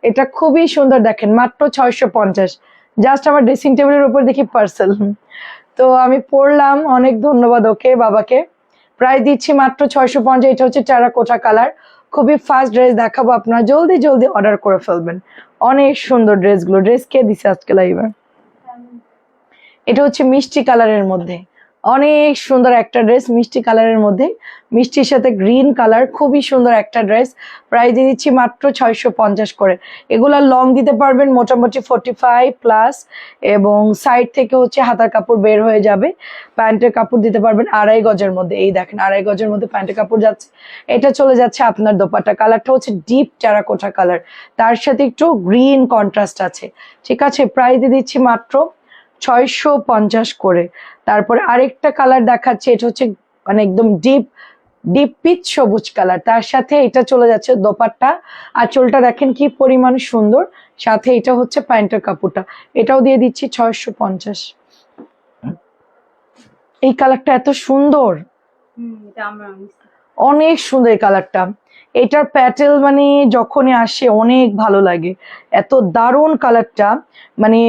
এটা খুবই সুন্দর, দেখেন মাত্র 650। জাস্ট আমার ড্রেসিং টেবিলের উপর দেখি পার্সেল। তো আমি পড়লাম, অনেক ধন্যবাদ ওকে বাবাকে। প্রাইস দিচ্ছি মাত্র 650। এটা হচ্ছে টেরাকোটা কালার, খুবই ফাস্ট ড্রেস দেখাবো, আপনারা জলদি জলদি অর্ডার করে ফেলবেন। অনেক সুন্দর ড্রেসগুলো। ড্রেস কে দিছে আজকে লাইভে? এটা হচ্ছে মিষ্টি কালারের মধ্যে, অনেক সুন্দর একটা ড্রেস, মিষ্টি কালারের মধ্যে, মিষ্টির সাথে গ্রিন কালার, খুবই সুন্দর একটা ড্রেস। প্রাইস দিয়ে দিচ্ছি মাত্র 650 করে। এগুলা লং দিতে পারবেন মোটামুটি 45+, এবং সাইড থেকে হচ্ছে হাতার কাপড় বের হয়ে যাবে। প্যান্টের কাপড় দিতে পারবেন 2.5 গজের মধ্যে। এই দেখেন 2.5 গজের মধ্যে প্যান্টের কাপড় যাচ্ছে। এটা চলে যাচ্ছে আপনার দোপাট্টা। কালারটা হচ্ছে ডিপ টেরাকোটা কালার, তার সাথে একটু গ্রিন কন্ট্রাস্ট আছে। ঠিক আছে, প্রাইস দিয়ে দিচ্ছি মাত্র 650 করে। তারপরে আরেকটা কালার দেখাচ্ছে, এটা হচ্ছে মানে একদম ডিপ ডিপ পিচ সবুজ কালার, তার সাথে এটা চলে যাচ্ছে দোপাট্টা। আঁচলটা দেখেন কি পরিমাণ সুন্দর, সাথে এটা হচ্ছে প্যান্টের কাপড়টা। এটাও দিয়ে দিচ্ছি 650। এই কালারটা এত সুন্দর, অনেক সুন্দর এই কালারটা। এটার প্যাটেল মানে যখনই আসে অনেক ভালো লাগে, এত দারুণ কালারটা। মানে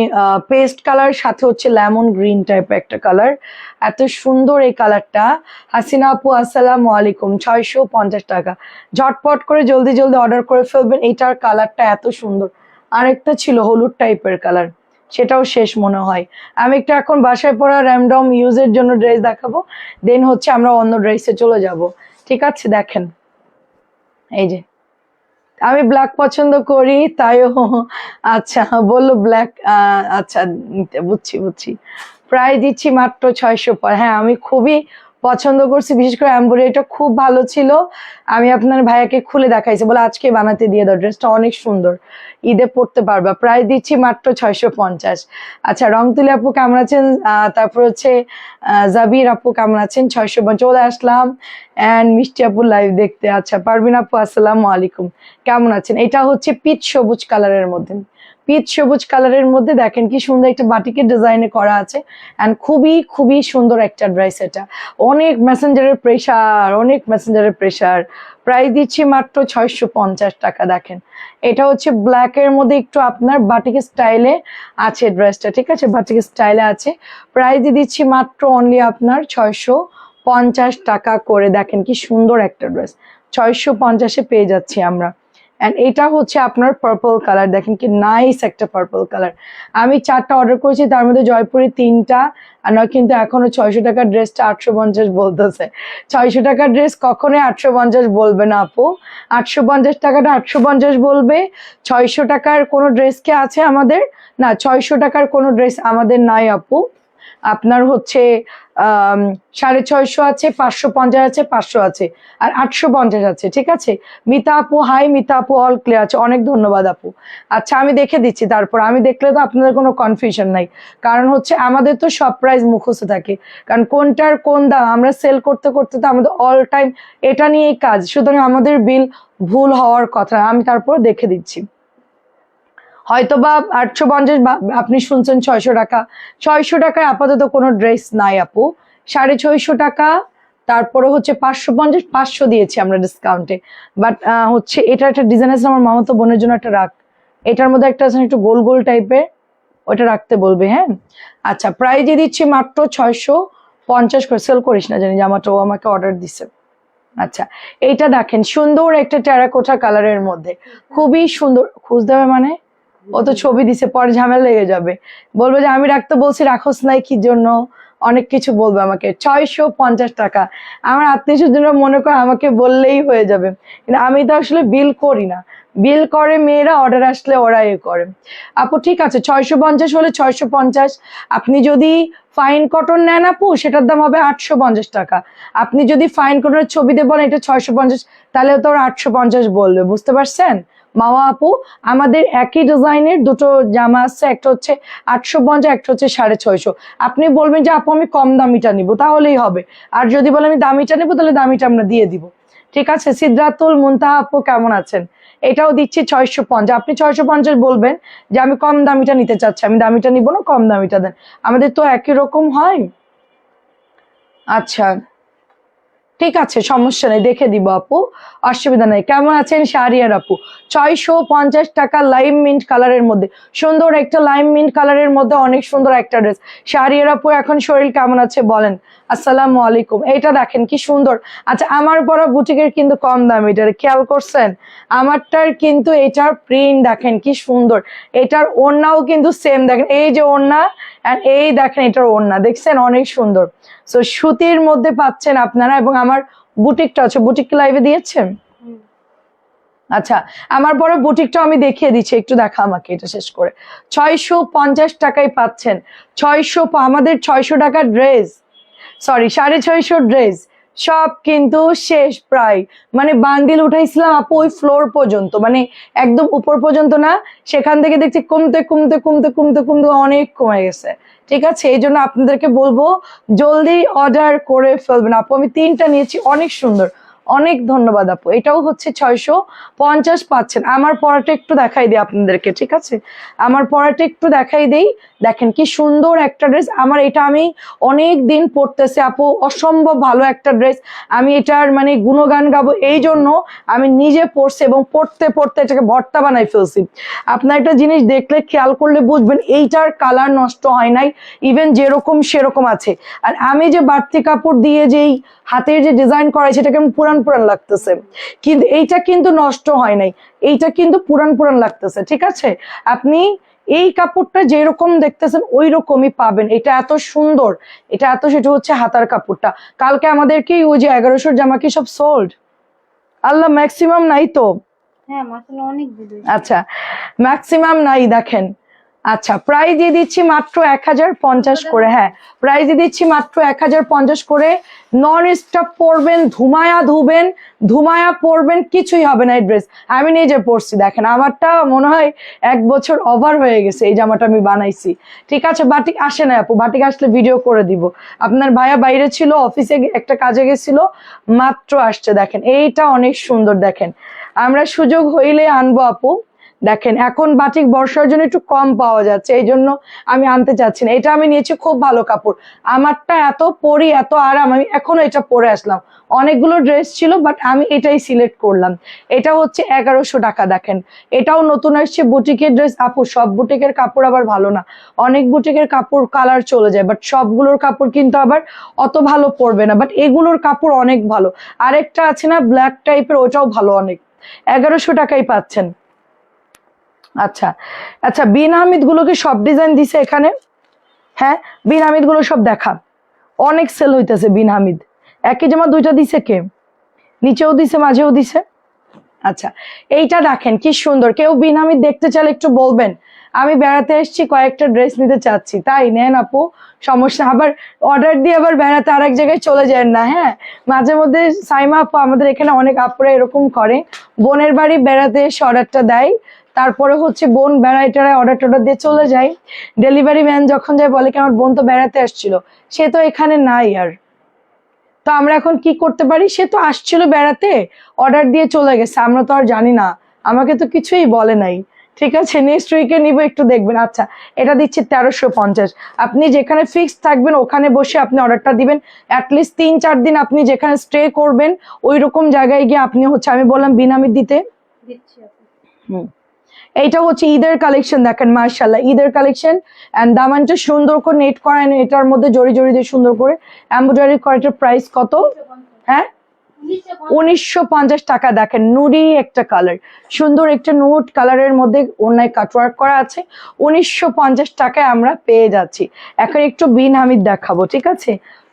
পেস্ট কালার সাথে হচ্ছে লেমন গ্রিন টাইপের একটা কালার, এত সুন্দর এই কালারটা। হাসিনা আপু আসসালামু আলাইকুম, 650 টাকা। ঝটপট করে জলদি জলদি অর্ডার করে ফেলবেন, এটার কালারটা এত সুন্দর। আরেকটা ছিল হলুদ টাইপের কালার, সেটাও শেষ মনে হয়। আমি একটা এখন বাসায় পরা র্যান্ডম ইউজের জন্য ড্রেস দেখাবো, দেন হচ্ছে আমরা অন্য ড্রেসে চলে যাব। ঠিক আছে, দেখেন এই যে আমি ব্ল্যাক পছন্দ করি তাইও। আচ্ছা বললো ব্ল্যাক, আচ্ছা বুঝছি বুঝছি। প্রায় দিচ্ছি মাত্র 600 পর। হ্যাঁ আমি খুবই পছন্দ করছি, বিশেষ করে এমব্রয়ডারিটা খুব ভালো ছিল। আমি আপনার ভাইয়াকে খুলে দেখাইছি, বলে আজকে বানাতে দিয়ে দাও, ড্রেসটা অনেক সুন্দর, ঈদে পড়তে পারবা। প্রায় দিচ্ছি মাত্র 650। আচ্ছা রংতুলি আপু কেমন আছেন? তারপর হচ্ছে জাবির আপু কেমন আছেন? 650 চলে আসলাম। অ্যান্ড মিষ্টি আপু লাইভ দেখতে। আচ্ছা পারভিন আপু আসসালামু আলাইকুম, কেমন আছেন? এটা হচ্ছে পিচ সবুজ কালারের মধ্যে, পিচ সবুজ কালারের মধ্যে দেখেন কি সুন্দর একটা বাটিকের ডিজাইনে করা আছে। অ্যান্ড খুবই খুবই সুন্দর একটা ড্রেস। এটা অনেক মেসেঞ্জারের প্রেসার, অনেক মেসেঞ্জারের প্রেসার। প্রাইস দিচ্ছি মাত্র 650 টাকা। দেখেন এটা হচ্ছে ব্ল্যাকের মধ্যে একটু আপনার বাটিক স্টাইলে আছে ড্রেসটা। ঠিক আছে, বাটিক স্টাইলে আছে। প্রাইস দিচ্ছি মাত্র অনলি আপনার 650 টাকা করে। দেখেন কি সুন্দর একটা ড্রেস, 650-এ পেয়ে যাচ্ছি আমরা। অ্যান্ড এটা হচ্ছে আপনার পার্পল কালার, দেখেন কি নাইস একটা পার্পল কালার। আমি 4টা অর্ডার করেছি, তার মধ্যে জয়পুরি 3টা। আর নয় কিন্তু এখনো 600 টাকার ড্রেসটা 850 বলতেছে। 600 টাকার ড্রেস কখনোই 850 বলবে না আপু। 850 টাকাটা 850 বলবে। 600 টাকার কোনো ড্রেস কে আছে আমাদের? না, 600 টাকার কোনো ড্রেস আমাদের নাই আপু। আপনার হচ্ছে 650 আছে, 550 আছে, 500 আছে, আর 850 আছে। ঠিক আছে, মিতা আপু হাই, মিতা আপু অল ক্লিয়ার আছে, অনেক ধন্যবাদ আপু। আচ্ছা আমি দেখে দিচ্ছি, তারপর আমি দেখলে তো আপনাদের কোনো কনফিউশন নাই, কারণ হচ্ছে আমাদের তো সব প্রাইস মুখস্থ থাকে, কারণ কোনটার কোন দাম আমরা সেল করতে করতে তো আমাদের অল টাইম এটা নিয়েই কাজ, সুতরাং আমাদের বিল ভুল হওয়ার কথা। আমি তারপর দেখে দিচ্ছি। হয়তো বা 850 আপনি শুনছেন 600 টাকা। 600 টাকায় আপাতত কোনো ড্রেস নাই আপু। 650 টাকা, তারপরে হচ্ছে 550, 500 দিয়েছি আমরা ডিসকাউন্টে। বাট হচ্ছে এটা একটা ডিজাইন আছে আমার মামাতো বোনের জন্য, একটা রাখ। এটার মধ্যে একটা আছে একটু গোল গোল টাইপের, ওটা রাখতে বলবে। হ্যাঁ আচ্ছা, প্রাইজে দিচ্ছি মাত্র 650 করে। সেল করিস না জানি, জামাটা ও আমাকে অর্ডার দিছে। আচ্ছা এইটা দেখেন সুন্দর একটা টেরাকোটা কালারের মধ্যে, খুবই সুন্দর। খুঁজতে হবে মানে? ও তো ছবি দিছে, পরে ঝামেলা লেগে যাবে, বলবে যে আমি রাখতে বলছি রাখোস নাই কি জন্য, অনেক কিছু বলবে আমাকে। 650 টাকা। আমার আত্মীয় স্বজনরা মনে করে আমাকে বললেই হয়ে যাবে, কিন্তু আমি তো আসলে বিল করি না, বিল করে মেয়েরা, অর্ডার আসলে ওরা এ করে। আপু ঠিক আছে, 650 হলে 650। আপনি যদি ফাইন কটন নেন আপু, সেটার দাম হবে 850 টাকা। আপনি যদি ফাইন কটনের ছবিতে বলেন এটা 650, তাহলে তো ওরা 850 বলবে, বুঝতে পারছেন মামা আপু? আমাদের একই ডিজাইনের দুটো জামা আছে, একটা হচ্ছে 850, একটা হচ্ছে 650। আপনি বলবেন যে আপু আমি কম দামিটা নিব, তাহলেই হবে। আর যদি বলে আমি দামিটা নেবো, তাহলে দামিটা আমরা দিয়ে দিব। ঠিক আছে, সিদ্ধাতুল মুনতাহা আপু কেমন আছেন? এটাও দিচ্ছি 650। আপনি 650 বলবেন যে আমি কম দামিটা নিতে চাচ্ছি, আমি দামিটা নিব না, কম দামিটা দেন, আমাদের তো একই রকম হয়। আচ্ছা ঠিক আছে, সমস্যা নেই, দেখে দিব আপু, অসুবিধা নেই। কেমন আছেন শাহরিয়ার আপু? 650 টাকা লাইম মিন্ট কালারের মধ্যে সুন্দর একটা লাইম মিন্ট কালারের মধ্যে অনেক সুন্দর একটা ড্রেস। শাহরিয়ার আপু এখন শরীর কেমন আছে বলেন? আসসালামু আলাইকুম। এটা দেখেন কি সুন্দর। আচ্ছা আমার পরা বুটিকের কিন্তু কম দাম, এটার খেয়াল করছেন? আমারটার কিন্তু এটার প্রিন্ট দেখেন কি সুন্দর, এটার ওড়নাও কিন্তু সেম দেখেন, এই যে ওড়না এন্ড এই দেখেন এটার ওড়না, দেখছেন অনেক সুন্দর। সো সুতির মধ্যে পাচ্ছেন আপনারা। এবং আমার বুটিকটা আছে, বুটিক লাইভে দিয়েছেন? আচ্ছা আমার পরে বুটিকটা আমি দেখিয়ে দিচ্ছি, একটু দেখা আমাকে এটা শেষ করে। 650 টাকায় পাচ্ছেন। আমাদের 600 টাকার ড্রেস, সরি 650 ড্রেস সব কিন্তু শেষ প্রায়, মানে বান্ডিল উঠাইছিলাম আপু ওই ফ্লোর পর্যন্ত, মানে একদম উপর পর্যন্ত না, সেখান থেকে দেখছি কমতে কমতে কমতে কমতে কমতে অনেক কমে গেছে। ঠিক আছে, এই জন্য আপনাদেরকে বলবো জলদি অর্ডার করে ফেলবেন। আপু আমি 3টা নিয়েছি, অনেক সুন্দর, অনেক ধন্যবাদ আপু। এটাও হচ্ছে 650 পাচ্ছেন। আমার পরাটা একটু দেখাই দিই আপনাদেরকে, ঠিক আছে? আমার পরাটা একটু দেখাই দেই, দেখেন কি সুন্দর একটা ড্রেস। আমার এটা আমি অনেক দিন পরতেছি আপু, অসম্ভব ভালো একটা ড্রেস। আমি এটার মানে গুণগান গাবো, এই জন্য আমি নিজে পরছি এবং পড়তে পড়তে এটাকে ভর্তা বানাই ফেলছি। আপনার একটা জিনিস দেখলে খেয়াল করলে বুঝবেন এইটার কালার নষ্ট হয় নাই, ইভেন যেরকম সেরকম আছে। আর আমি যে বাড়তি কাপড় দিয়ে যেই হাতের যে ডিজাইন করা সেটা কেমন পুরান পুরান লাগতেছে, কিন্তু এইটা কিন্তু নষ্ট হয় নাই, এইটা কিন্তু পুরান পুরান লাগতেছে। ঠিক আছে, আপনি এই কাপড়টা যেরকম দেখতেছেন ওই রকমই পাবেন। এটা এত সুন্দর, এটা এত, সেটা হচ্ছে হাতার কাপড়টা। কালকে আমাদেরকে ওই যে 1100 জামা কি সব সোল্ড? আল্লাহ, ম্যাক্সিমাম নাই তো? হ্যাঁ মাশাআল্লাহ অনেক ভিডিও। আচ্ছা ম্যাক্সিমাম নাই দেখেন। আচ্ছা প্রাইস দিয়ে দিচ্ছি মাত্র 1050 করে। হ্যাঁ প্রাইস দিয়ে দিচ্ছি মাত্র 1050 করে। নন স্টপ পরবেন, ধুমায়া ধুবেন, ধুমায়া পরবেন, কিছুই হবে না এই ড্রেস। আমি নিজে পরছি, দেখেন আমারটা মনে হয় 1 বছর ওভার হয়ে গেছে এই জামাটা আমি বানাইছি। ঠিক আছে, বাটিক আসে না আপু, বাটিক আসলে ভিডিও করে দিব। আপনার ভাইয়া বাইরে ছিল, অফিসে একটা কাজে গেছিল, মাত্র আসছে। দেখেন এইটা অনেক সুন্দর, দেখেন আমরা সুযোগ হইলে আনবো আপু। দেখেন এখন বাটিক বর্ষার জন্য একটু কম পাওয়া যাচ্ছে, এই জন্য আমি আনতে চাচ্ছি না। এটা আমি নিয়েছি, খুব ভালো কাপড়, আমারটা এত পরি এত আরাম, আমি এখনো এটা পরে আসলাম। অনেকগুলো ড্রেস ছিল বাট আমি এটাই সিলেক্ট করলাম। এটা হচ্ছে 1100 টাকা। দেখেন এটাও নতুন আসছে বুটিকের ড্রেস আপু। সব বুটিকের কাপড় আবার ভালো না, অনেক বুটিকের কাপড় কালার চলে যায়, বাট সবগুলোর কাপড় কিন্তু আবার অত ভালো পড়বে না, বাট এগুলোর কাপড় অনেক ভালো। আরেকটা আছে না ব্ল্যাক টাইপের, ওটাও ভালো অনেক, 1100 টাকাই পাচ্ছেন। আচ্ছা আচ্ছা বিন আহমেদ গুলোকে সব ডিজাইন দিছে এখানে? হ্যাঁ বিন আহমেদ গুলো সব দেখা, অনেক সেল হইতেছে বিন আহমেদ। একই জামা 2টা দিছে কে? নিচেও দিছে মাঝেও দিছে। আচ্ছা এইটা দেখেন কি সুন্দর। কেউ বিন আহমেদ দেখতে চাইলে একটু বলবেন, আমি বেড়াতে এসেছি, কয়েকটা ড্রেস নিতে চাচ্ছি। তাই নেন আপু, সমস্যা। আবার অর্ডার দিয়ে আবার বেড়াতে আরেক জায়গায় চলে যান না। হ্যাঁ মাঝে মধ্যে সাইমা আপু, আমাদের এখানে অনেক আপুরা এরকম করে, বোনের বাড়ি বেড়াতে এসে অর্ডারটা দেয়, তারপরে হচ্ছে বোন বেড়ায় টেড়ায় অর্ডার টর্ডার দিয়ে চলে যায়। ডেলিভারি ম্যান যখন যায় বলে কি আমার বোন তো বেড়াতে আসছিল, সে তো এখানে নাই আর, তো আমরা এখন কি করতে পারি? সে তো আসছিল বেড়াতে, অর্ডার দিয়ে চলে গেছে, আমরা তো আর জানি না, আমাকে তো কিছুই বলে নাই। ঠিক আছে, নেক্সট উইকে নিব, একটু দেখবেন। আচ্ছা এটা দিচ্ছি 1350। আপনি যেখানে ফিক্স থাকবেন ওখানে বসে আপনি অর্ডারটা দিবেন। অ্যাটলিস্ট 3-4 দিন আপনি যেখানে স্টে করবেন ওই রকম জায়গায় গিয়ে আপনি হচ্ছে, আমি বললাম বিনামি দিতে। এইটা হচ্ছে ঈদের কালেকশন, দেখেন মাশাআল্লাহ ঈদের কালেকশন। এন্ড দামানটা সুন্দর করে নেট করা, এটার মধ্যে জড়ি জড়ি দিয়ে সুন্দর করে এমব্রয়ডারি করা। এটার প্রাইস কত? হ্যাঁ 1950 টাকা। দেখেন নুডি একটা কালার, সুন্দর একটা নুড কালারের মধ্যে অন্যায় কাটওয়ার্ক করা আছে, 1950 টাকায় আমরা পেয়ে যাচ্ছি। এখন একটু বিন হামিদ দেখাবো, ঠিক আছে?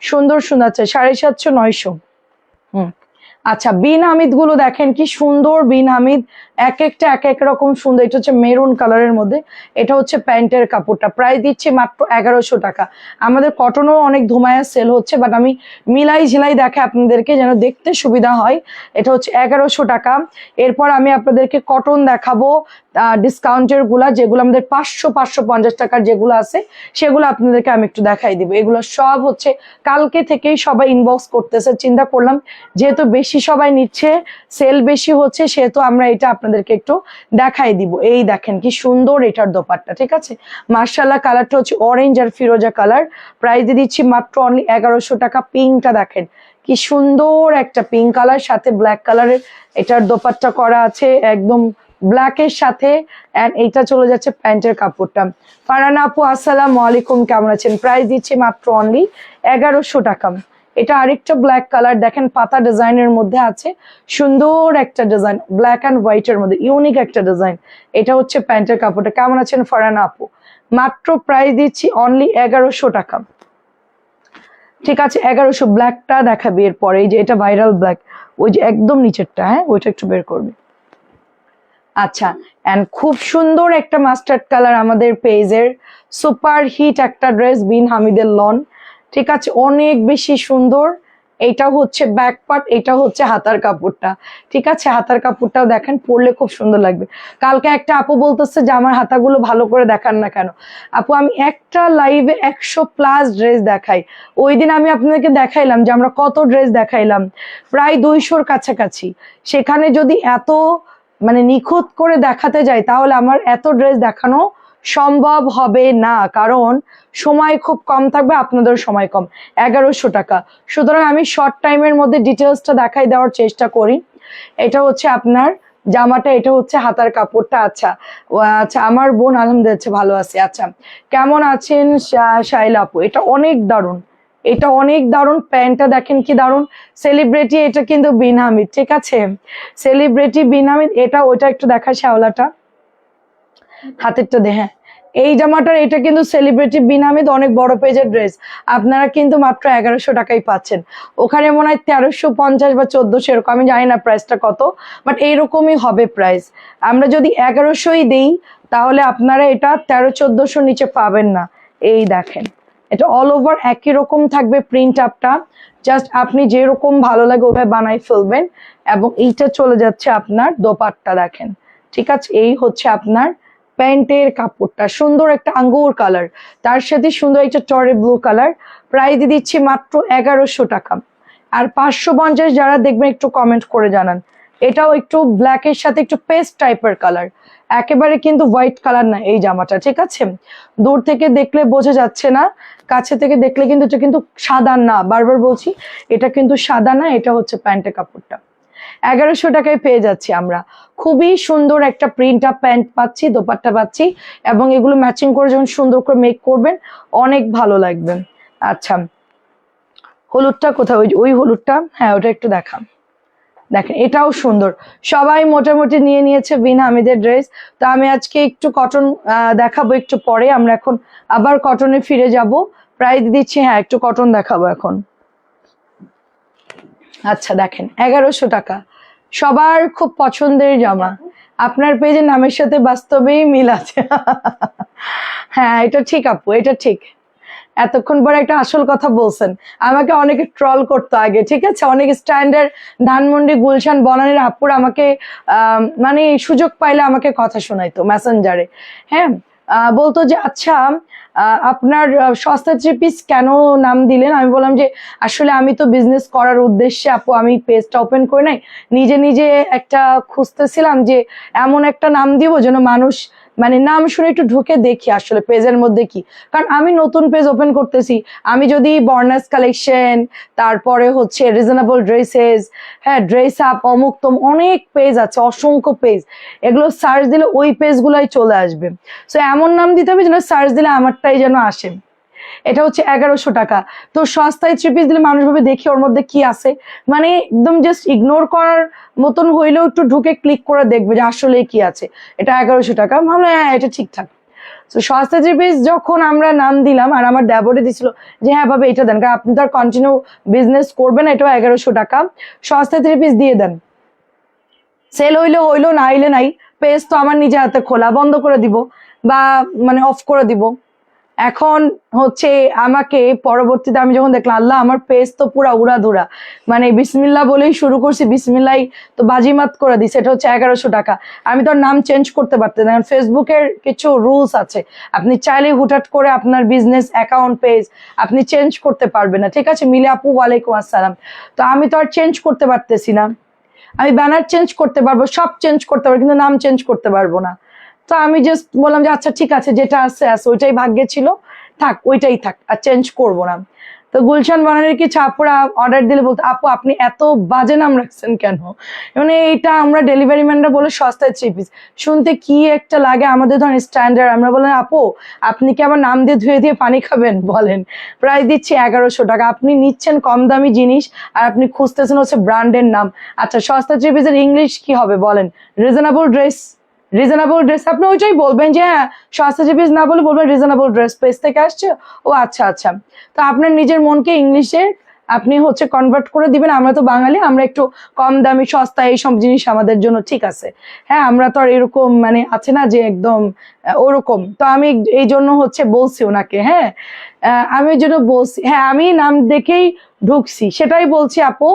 সুন্দর সুন্দর আছে, 750, 900। আচ্ছা বিন হামিদ গুলো দেখেন কি সুন্দর, বিন হামিদ এক একটা এক এক রকম সুন্দর। এটা হচ্ছে মেরুন কালারের মধ্যে, এটা হচ্ছে প্যান্টের কাপড়টা। প্রাইস দিচ্ছি মাত্র 1100 টাকা। আমাদের কটনও অনেক ধুমায়া সেল হচ্ছে, বাট আমি মিলাই ঝিলাই দেখে আপনাদেরকে যেন দেখতে সুবিধা হয়। এটা হচ্ছে 1100 টাকা। এরপর আমি আপনাদেরকে কটন দেখাবো ডিসকাউন্টের গুলা, যেগুলো আমাদের 500-550 টাকার যেগুলো আছে সেগুলো আপনাদেরকে আমি একটু দেখাই দিব। এগুলো সব হচ্ছে কালকে থেকেই সবাই ইনবক্স করতেছে, চিন্তা করলাম যেহেতু বেশি সবাই নিচ্ছে, সেল বেশি হচ্ছে, সেহেতু আমরা এটা আপনাদেরকে একটু দেখাই দিব। এই দেখেন কি সুন্দর এটার দোপাট্টা, ঠিক আছে? মাশাআল্লাহ কালারটা হচ্ছে অরেঞ্জ আর ফিরোজা কালার। প্রাইস দিয়ে দিচ্ছি মাত্র অনলি 1100 টাকা। পিঙ্কটা দেখেন কি সুন্দর একটা পিঙ্ক কালার, সাথে ব্ল্যাক কালারের এটার দোপাট্টা করা আছে, একদম ব্ল্যাকের সাথে। অ্যান্ড এইটা চলে যাচ্ছে প্যান্টের কাপড়টা। ফারহানা আপু আসসালামু আলাইকুম, কেমন আছেন? প্রাইস দিচ্ছি মাত্র অনলি 1100 টাকা। এটা আরেকটা ব্ল্যাক কালার, দেখেন পাতা ডিজাইনের মধ্যে আছে, সুন্দর একটা ডিজাইন, ব্ল্যাক অ্যান্ড হোয়াইটের মধ্যে ইউনিক একটা ডিজাইন। এটা হচ্ছে প্যান্টের কাপড়টা। কেমন আছেন ফারহানা আপু? মাত্র প্রাইস দিচ্ছি অনলি 1100 টাকা। ঠিক আছে 1100। ব্ল্যাকটা দেখাবি এরপরে, এই যে এটা ভাইরাল ব্ল্যাক, ওই যে একদম নিচেরটা, হ্যাঁ ওইটা একটু বের করবে। আচ্ছা, এন্ড খুব সুন্দর একটা মাস্টার্ড কালার, আমাদের পেজের সুপার হিট একটা ড্রেস, বিন হামিদের লন। ঠিক আছে, অনেক বেশি সুন্দর। এটা হচ্ছে ব্যাক পার্ট, এটা হচ্ছে হাতার কাপড়টা। ঠিক আছে, হাতার কাপড়টাও দেখেন, পরলে খুব সুন্দর লাগবে। কালকে একটা আপু বলতেছে যে আমার হাতাগুলো ভালো করে দেখান না কেন। আপু আমি একটা লাইভে 100+ ড্রেস দেখাই। ওই দিন আমি আপনাদেরকে দেখাইলাম যে আমরা কত ড্রেস দেখাইলাম, প্রায় 200-র কাছাকাছি। সেখানে যদি এত মানে নিখুঁত করে দেখাতে যাই তাহলে আমার এত ড্রেস দেখানো সম্ভব হবে না, কারণ সময় খুব কম থাকবে, আপনাদের সময় কম। 1100 টাকা। সুতরাং আমি শর্ট টাইমের মধ্যে ডিটেলসটা দেখাই দেওয়ার চেষ্টা করি। এটা হচ্ছে আপনার জামাটা, এটা হচ্ছে হাতার কাপড়টা। আচ্ছা আচ্ছা, আমার বোন আলহামদুলিল্লাহ ভালো আছে। আচ্ছা, কেমন আছেন শাইলা আপু? এটা অনেক দারুণ, এটা অনেক দারুণ। প্যান্টটা দেখেন কি দারুণ, সেলিব্রিটি। এটা কিন্তু বিন হামিদ, ঠিক আছে, সেলিব্রিটি বিন হামিদ। এটা ওইটা একটু দেখা, শ্যাওলাটা হাতেরটা দে। হ্যাঁ, এই জামাটার এটা কিন্তু সেলিব্রিটি বিন হামিদ, অনেক বড় পেজের ড্রেস। আপনারা কিন্তু মাত্র 1100 টাকাই পাচ্ছেন। ওখানে মনে হয় 1350 বা 1400 এরকম, আমি জানি না প্রাইসটা কত, বাট এইরকমই হবে প্রাইস। আমরা যদি 1100ই দেই তাহলে আপনারা এটা 1300-1400 নিচে পাবেন না। এই দেখেন, এটা অল ওভার একই রকম থাকবে প্রিন্ট আপটা, জাস্ট আপনি যেরকম ভালো লাগে ওভাবে বানাই ফেলবেন। এবং এইটা চলে যাচ্ছে আপনার দোপাট্টা, দেখেন। ঠিক আছে, এই হচ্ছে আপনার প্যান্টের কাপড়টা, সুন্দর একটা আঙ্গুর কালার, তার সাথে সুন্দর একটা টরে ব্লু কালার। প্রাইস দিচ্ছি মাত্র 1100 টাকা। আর 550 যারা দেখবেন একটু কমেন্ট করে জানান। এটাও একটু ব্ল্যাকের সাথে একটু পেস্ট টাইপের কালার, একেবারে কিন্তু হোয়াইট কালার না এই জামাটা। ঠিক আছে, দূর থেকে দেখলে বোঝা যাচ্ছে না, কাছে থেকে দেখলে কিন্তু এটা কিন্তু সাদা না, বারবার বলছি এটা কিন্তু সাদা না, এটা হচ্ছে প্যান্টের কাপড়টা। 1100 টাকায় পেয়ে যাচ্ছি আমরা। খুবই সুন্দর একটা প্রিন্ট আপ প্যান্ট পাচ্ছি, দোপাট্টা পাচ্ছি, এবং এগুলো ম্যাচিং করে যখন সুন্দর করে মেক করবেন অনেক ভালো লাগবে। আচ্ছা, হলুদটা কোথায়? ওই হলুদটা, হ্যাঁ ওটা একটু দেখাম। দেখেন এটাও সুন্দর। সবাই মোটামুটি নিয়ে নিয়েছে বিন হামিদের ড্রেস, তো আমি আজকে একটু কটন দেখাবো একটু পরে। আমরা এখন আবার কটনে ফিরে যাব। প্রাইস দিচ্ছি, হ্যাঁ একটু কটন দেখাবো এখন। আচ্ছা দেখেন 1100 টাকা, সবার খুব পছন্দের জামা। আপনার পেজের নামের সাথে বাস্তবেই মিল আছে। হ্যাঁ এটা ঠিক আপু, এটা ঠিক। এতক্ষণ পরে একটা আসল কথা বলছেন। আমাকে অনেকে ট্রল করতো আগে, ঠিক আছে, অনেক স্ট্যান্ডার্ড ধানমন্ডি গুলশান বনানীর আপুর আমাকে মানে সুযোগ পাইলে আমাকে কথা শোনাইতো মেসেঞ্জারে। হ্যাঁ, বলতো যে আচ্ছা আপনার সস্তা 3 পিস কেন নাম দিলেন? আমি বললাম যে আসলে আমি তো বিজনেস করার উদ্দেশ্যে আপু আমি পেজটা ওপেন করে নাই, নিজে নিজে একটা খুঁজতেছিলাম যে এমন একটা নাম দিব যেন মানুষ মানে নাম শুনে একটু ঢুকে দেখি আসলে পেজের মধ্যে কি। কারণ আমি নতুন পেজ ওপেন করতেছি, আমি যদি বর্নাস কালেকশন, তারপরে হচ্ছে রিজনেবল ড্রেসেস, হ্যাঁ ড্রেস আপ, অমুক তম অনেক পেজ আছে, অসংখ্য পেজ, এগুলো সার্চ দিলে ওই পেজগুলাই চলে আসবে। সো এমন নাম দিতে হবে যেন সার্চ দিলে আমারটাই যেন আসে। এটা হচ্ছে 1100 টাকা। তো সস্তায় 3 পিস দিলে মানুষ ভাবে দেখি ওর মধ্যে কি আছে, মানে একদম জাস্ট ইগনোর করার মতন হইলেও একটু ঢুকে ক্লিক করে দেখবে যে আসলে কি আছে। এটা 1100 টাকা। ভাবলাম হ্যাঁ এটা ঠিকঠাক। তো সস্তা 3 পিস যখন আমরা নাম দিলাম, আর আমার দেবরে দিছিল যে হ্যাঁ ভাবে এটা দেন, কারণ আপনি তো আর কন্টিনিউ বিজনেস করবেন, এটাও 1100 টাকা, সস্তা 3 পিস দিয়ে দেন। সেল হইলে হইলো, না হইলে নাই। পেজ তো আমার নিজে হাতে খোলা, বন্ধ করে দিব বা মানে অফ করে দিব। এখন হচ্ছে আমাকে পরবর্তীতে আমি যখন দেখলাম আল্লাহ আমার পেজ তো পুরা উড়াধুরা, মানে বিসমিল্লাহ বলেই শুরু করছি, বিসমিল্লাহ তো বাজিমাত করে দিছে। এটা হচ্ছে 1100 টাকা। আমি তো নাম চেঞ্জ করতে পারতেন, কারণ ফেসবুকের কিছু রুলস আছে, আপনি চাইলে হুটহাট করে আপনার বিজনেস অ্যাকাউন্ট পেজ আপনি চেঞ্জ করতে পারবেন না। ঠিক আছে, মিলে আপু ওয়ালাইকুম আসসালাম। তো আমি তো আর চেঞ্জ করতে পারতেছি না। আমি ব্যানার চেঞ্জ করতে পারবো, সব চেঞ্জ করতে পারবো, কিন্তু নাম চেঞ্জ করতে পারবো না। তো আমি জাস্ট বললাম যে আচ্ছা ঠিক আছে, যেটা আছে আছে, ওইটাই ভাগ্যে ছিল, থাক ওইটাই থাক, আর চেঞ্জ করবো না। তো তো গুলশান বানানের কি ছাপুরা অর্ডার দিলে বলতো আপু আপনি এত বাজে নাম রাখছেন কেন, মানে এটা আমরা ডেলিভারি ম্যানরা বলে সস্তায় 3 পিস, শুনতে কি একটা লাগে আমাদের ধরেন স্ট্যান্ডার্ড, আমরা বলেন আপু আপনি কি আমার নাম দিয়ে ধুয়ে দিয়ে পানি খাবেন বলেন। প্রাইস দিচ্ছি 1100 টাকা, আপনি নিচ্ছেন কম দামি জিনিস আর আপনি খুঁজতেছেন হচ্ছে ব্র্যান্ডের নাম। আচ্ছা সস্তা 3 পিসের ইংলিশ কি হবে বলেন? Reasonable dress. রিজনেবল ড্রেস আপনি ওইটাই বলবেন যে হ্যাঁ সস্তা 3 পিস না বলে বলবেন রিজনেবল ড্রেস, পেজ থেকে আসছে। ও আচ্ছা আচ্ছা, তো আপনার নিজের মনকে ইংলিশে আপনি হচ্ছে কনভার্ট করে দিবেন। আমরা তো বাঙালি, আমরা একটু কম দামি সস্তা এইসব জিনিস আমাদের জন্য ঠিক আছে। হ্যাঁ আমরা তো আর এরকম মানে আছে না যে একদম ওরকম। তো আমি এই জন্য হচ্ছে বলছি ওনাকে, হ্যাঁ আমি ওই জন্য বলছি, হ্যাঁ আমি নাম দেখেই ঢুকছি সেটাই বলছি আপু।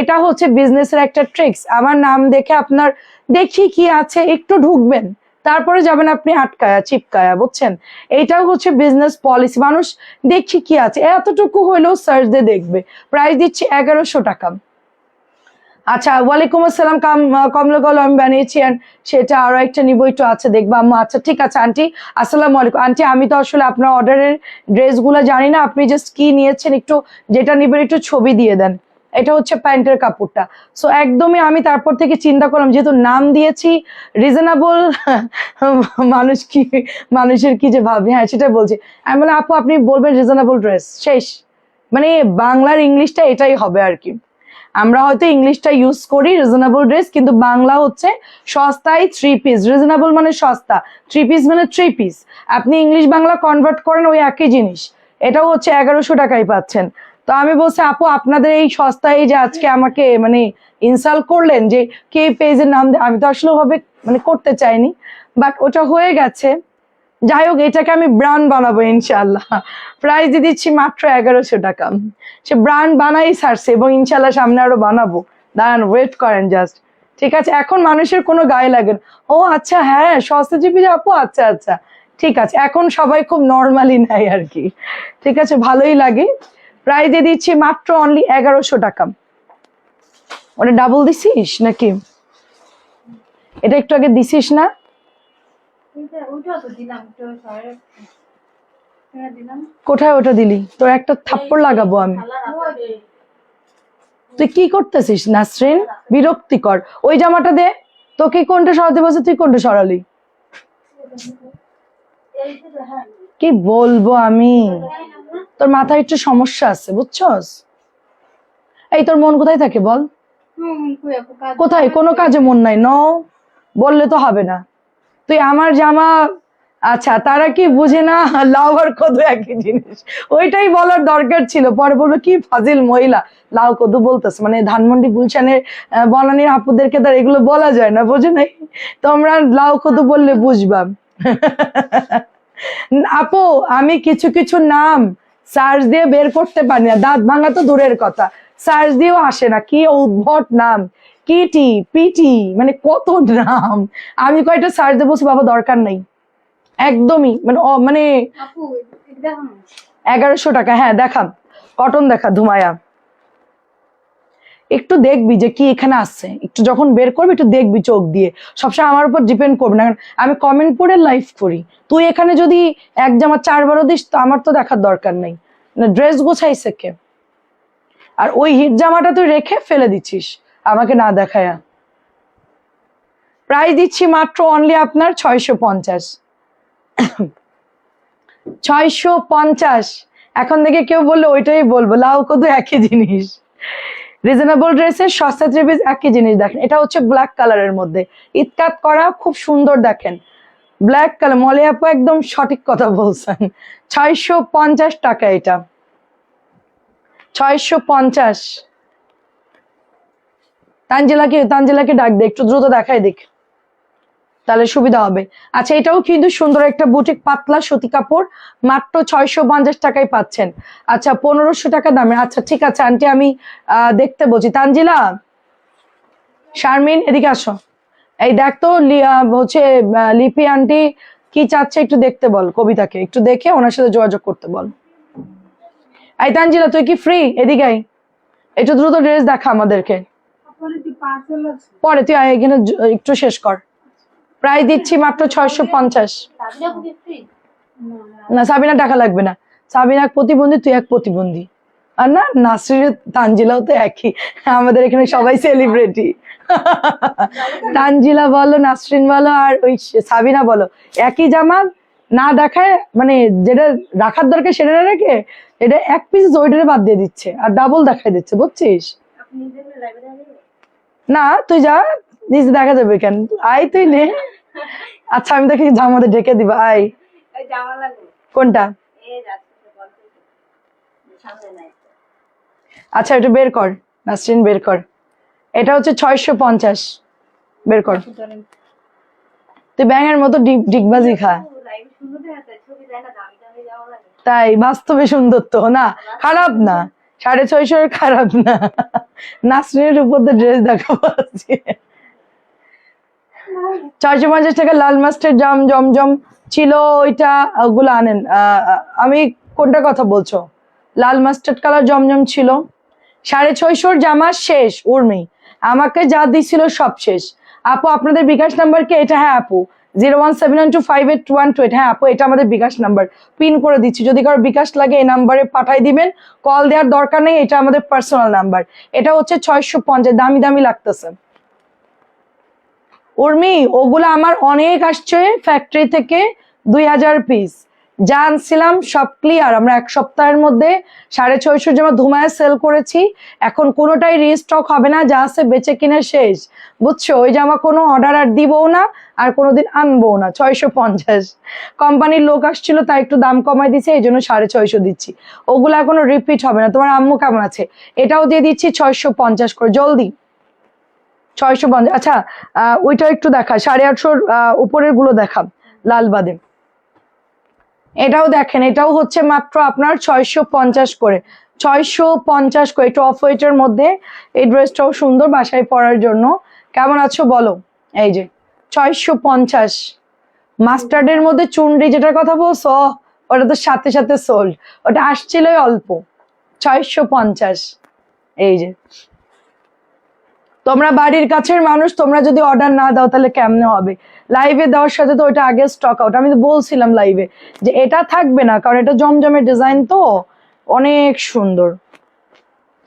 এটা হচ্ছে বিজনেসের একটা ট্রিক্স, আমার নাম দেখে আপনার দেখি কি আছে একটু ঢুকবেন, তারপরে যাবেন আপনি আটকায়া চিপকায়া, বুঝছেন? এইটাও হচ্ছে বিজনেস পলিসি। মানুষ দেখি কি আছে এতটুকু হইলেও সার্চ দিয়ে দেখবে। প্রাইস দিচ্ছি 1100 টাকা। আচ্ছা ওয়ালাইকুম আসসালাম, কমলা কল আমি বানিয়েছি and সেটা আরো একটা নিবো, একটু আছে দেখবা আম্মু। আচ্ছা ঠিক আছে আন্টি, আসসালামু আলাইকুম আন্টি। আমি তো আসলে আপনার অর্ডারের ড্রেসগুলো জানি না, আপনি জাস্ট কি নিয়েছেন একটু যেটা নিবেন একটু ছবি দিয়ে দেন। এটা হচ্ছে প্যান্টের কাপড়টা। সো একদমই আমি তারপর থেকে চিন্তা করলাম যেহেতু নাম দিয়েছি রিজনেবল, মানুষ কি মানুষের কি যে ভাবে, হ্যাঁ সেটা বলছি। আমি বললাম আপু আপনি বলবেন রিজনেবল ড্রেস, শেষ। মানে বাংলার ইংলিশটা এটাই হবে আর কি। আমরা হয়তো ইংলিশটা ইউজ করি রিজনেবল ড্রেস, কিন্তু বাংলা হচ্ছে সস্তায় 3 পিস। রিজনেবল মানে সস্তা, 3 পিস মানে 3 পিস। আপনি ইংলিশ বাংলা কনভার্ট করেন ওই একই জিনিস, এটাও হচ্ছে 1100 টাকায় পাচ্ছেন। তো আমি বলছি আপু আপনাদের এই সস্তায় যে আজকে আমাকে মানে ইনসাল্ট করলেন যে কে পেজের নাম আমি তো আসলে ভাবে মানে করতে চাইনি, বাট ওটা হয়ে গেছে। যাই হোক এটাকে আমি ব্র্যান্ড বানাবো ইনশাল্লাহ। প্রাইস দিয়ে দিচ্ছি মাত্র 1100 টাকা। সে ব্র্যান্ড বানাই ছাড়ছে এবং ইনশাল্লাহ সামনে আরো বানাবো, দাঁড়ান ওয়েট করেন জাস্ট। ঠিক আছে এখন মানুষের কোনো গায়ে লাগে না। ও আচ্ছা হ্যাঁ সস্তা জিপি আপু, আচ্ছা আচ্ছা ঠিক আছে, এখন সবাই খুব নর্মালি নেয় আর কি। ঠিক আছে ভালোই লাগে। প্রাইস দিয়ে দিচ্ছি মাত্র অনলি 1100 টাকা। ওটা ডাবল দিছিস নাকি? এটা একটু আগে দিছিস না? কোথায় ওটা দিলি? তোর একটা থাপ্পড় লাগাবো আমি। তুই কি করতেছিস নাসরিন, বিরক্তিকর। ওই জামাটা দে, তোকে কোনটা সরাতে বলছে তুই কোনটা সরালি? কি বলবো আমি, তোর মাথায় একটু সমস্যা আছে বুঝছস। এই তোর মন কোথায় থাকে বল? কোথায়? কোনো কাজে মন নাই, ন বললে তো হবে না। তুই আমার জামা, আচ্ছা তারা কি বুঝে না লাউ আর কদু একই জিনিস, ওইটাই বলার দরকার ছিল। পরে বলবো কি ফাজিল মহিলা লাউ কদু বলতেছে, মানে ধানমন্ডি গুলশানের বনানীর আপুদেরকে তার এগুলো বলা যায় না, বোঝে নাই? তোমরা লাউ কদু বললে বুঝবা। আপু আমি কিছু কিছু নাম সার্চ দিয়ে বের করতে পারি না, দাঁত ভাঙা তো দূরের কথা, সার্চ দিয়েও আসে না। কি উদ্ভট নাম, কিটি পিটি, মানে কত নাম। আমি কয়টা সার্চ দিয়ে বলছি বাবা দরকার নাই একদমই, মানে মানে 1100 টাকা। হ্যাঁ দেখাম, কটন দেখা ধুমায়া। একটু দেখবি যে কি এখানে আসছে, একটু যখন বের করবি একটু দেখবি চোখ দিয়ে, সবসময় আমার উপর ডিপেন্ড করবে না, কারণ আমি কমেন্ট পড়ে লাইভ করি। তুই এখানে যদি এক জামা 4 বারও দিস তো আমার তো দেখার দরকার নেই। ড্রেস গোছাইছে কে? আর ওই হিট জামাটা তুই রেখে ফেলে দিচ্ছিস আমাকে না দেখায়া। প্রাইস দিচ্ছি মাত্র অনলি আপনার 650। 650। এখন থেকে কেউ বললে ওইটাই বলবো, লাউ কদু একই জিনিস। রিজনেবল ড্রেসের সস্তা 3 পিস একই জিনিস। দেখেন এটা হচ্ছে ব্ল্যাক কালারের মধ্যে ইতকাত করা, খুব সুন্দর। দেখেন ব্ল্যাক কালার, মলে আপু একদম সঠিক কথা বলছেন। 650 টাকা এটা, 650। তানজিলাকে ডাক দে, একটু দ্রুত দেখাই দেখ তাহলে সুবিধা হবে। আচ্ছা এটাও কিন্তু সুন্দর একটা বুটিক পাতলা সুতি কাপড়, মাত্র 650 টাকায় পাচ্ছেন। আচ্ছা 1500 টাকা দামের। আচ্ছা ঠিক আছে আন্টি আমি দেখতে বলছি। তানজিলা, শারমিন এদিকে আসো। এই দেখ তো হচ্ছে লিপি আন্টি কি চাচ্ছে একটু দেখতে বল, কবিতাকে একটু দেখে ওনার সাথে যোগাযোগ করতে বল। এই তানজিলা তুই কি ফ্রি? এদিকে আই, একটু দ্রুত ড্রেস দেখা আমাদেরকে। পরে তুই এখানে একটু শেষ কর। প্রায় দিচ্ছি মাত্র 650। না সাবিনা টাকা লাগবে না, সাবিনা এক প্রতিবন্ধী, তুই এক প্রতিবন্ধী, আর না, নাসরিন তানজিলাও তো একই, আমাদের এখানে সবাই সেলিব্রিটি। তানজিলা বলো, নাসরিন বলো, আর ওই সাবিনা বলো, একই জামা না দেখায়, মানে যেটা রাখার দরকার সেটা না রেখে এটা এক পিস ওইটারে বাদ দিয়ে দিচ্ছে আর ডাবল দেখাই দিচ্ছে, বুঝছিস? না তুই যা, নিজে দেখা যাবে কেন, আয় তুই নে। আচ্ছা আমি তোকে জামাতে ঢেকে দিব, আয়। কোনটা? আচ্ছা এটা বের কর, নাসরিন বের কর। এটা হচ্ছে 650, বের কর। তুই ব্যাঙের মতো ডিগবাজি খা। তাই বাস্তবে সুন্দর তো না, খারাপ না, 650 খারাপ না। নাসরিনের উপর তো ড্রেস দেখাবো আজকে। 650 টাকা লাল মাস্টার জমজম ছিল, ওইটা ওগুলো আনেন। আমি কোনটা কথা বলছো? লাল মাস্টার্ড কালার জমজম ছিল। 650 জামা শেষ উর্মি, আমাকে যা দিছিল সব শেষ। আপু আপনাদের বিকাশ নাম্বার কি এটা? হ্যাঁ আপু, 01712582128। হ্যাঁ আপু এটা আমাদের বিকাশ নাম্বার, পিন করে দিচ্ছি, যদি কারো বিকাশ লাগে এই নাম্বারে পাঠাই দিবেন, কল দেওয়ার দরকার নেই, এটা আমাদের পার্সোনাল নাম্বার। এটা হচ্ছে 650, দামি দামি লাগতেছে। উর্মি ওগুলো আমার অনেক আসছে ফ্যাক্টরি থেকে, 2000 পিস যা আনছিলাম সব ক্লিয়ার। আমরা এক সপ্তাহের মধ্যে 650 জামা ধুমায় সেল করেছি, এখন কোনোটাই রিস্টক হবে না, যা আছে বেচে কিনে শেষ, বুঝছো? ওই জামা কোনো অর্ডার আর দিবও না, আর কোনোদিন আনবো না। 650 কোম্পানির লোক আসছিল তাই একটু দাম কমাই দিচ্ছে, এই জন্য 650 দিচ্ছি। ওগুলা কোনো রিপিট হবে না। তোমার আম্মু কেমন আছে? এটাও দিয়ে দিচ্ছি 650 করে, জলদি 650। আচ্ছা ওইটা একটু দেখা, 850 উপরের গুলো দেখা, লাল বাদে। এটাও দেখেন, এটাও হচ্ছে মাত্র আপনার 650 করে, 650 করে, একটু অফ হোয়াইটের মধ্যে। এই ড্রেসটাও সুন্দর বাসায় পরার জন্য। কেমন আছো বলো? এই যে 650। মাস্টার্ডের মধ্যে চুনরি যেটার কথা বলছো, ওটা তো সাথে সাথে সোল্ড, ওটা আসছিলই অল্প। 650, এই যে। তোমরা বাড়ির কাছের মানুষ, তোমরা যদি অর্ডার না দাও তাহলে কেমনে হবে? লাইভে দেওয়ার সাথে তো ওটা আগে স্টক আউট। আমি তো বলছিলাম লাইভে যে এটা থাকবে না, কারণ এটা জমজমের ডিজাইন তো অনেক সুন্দর।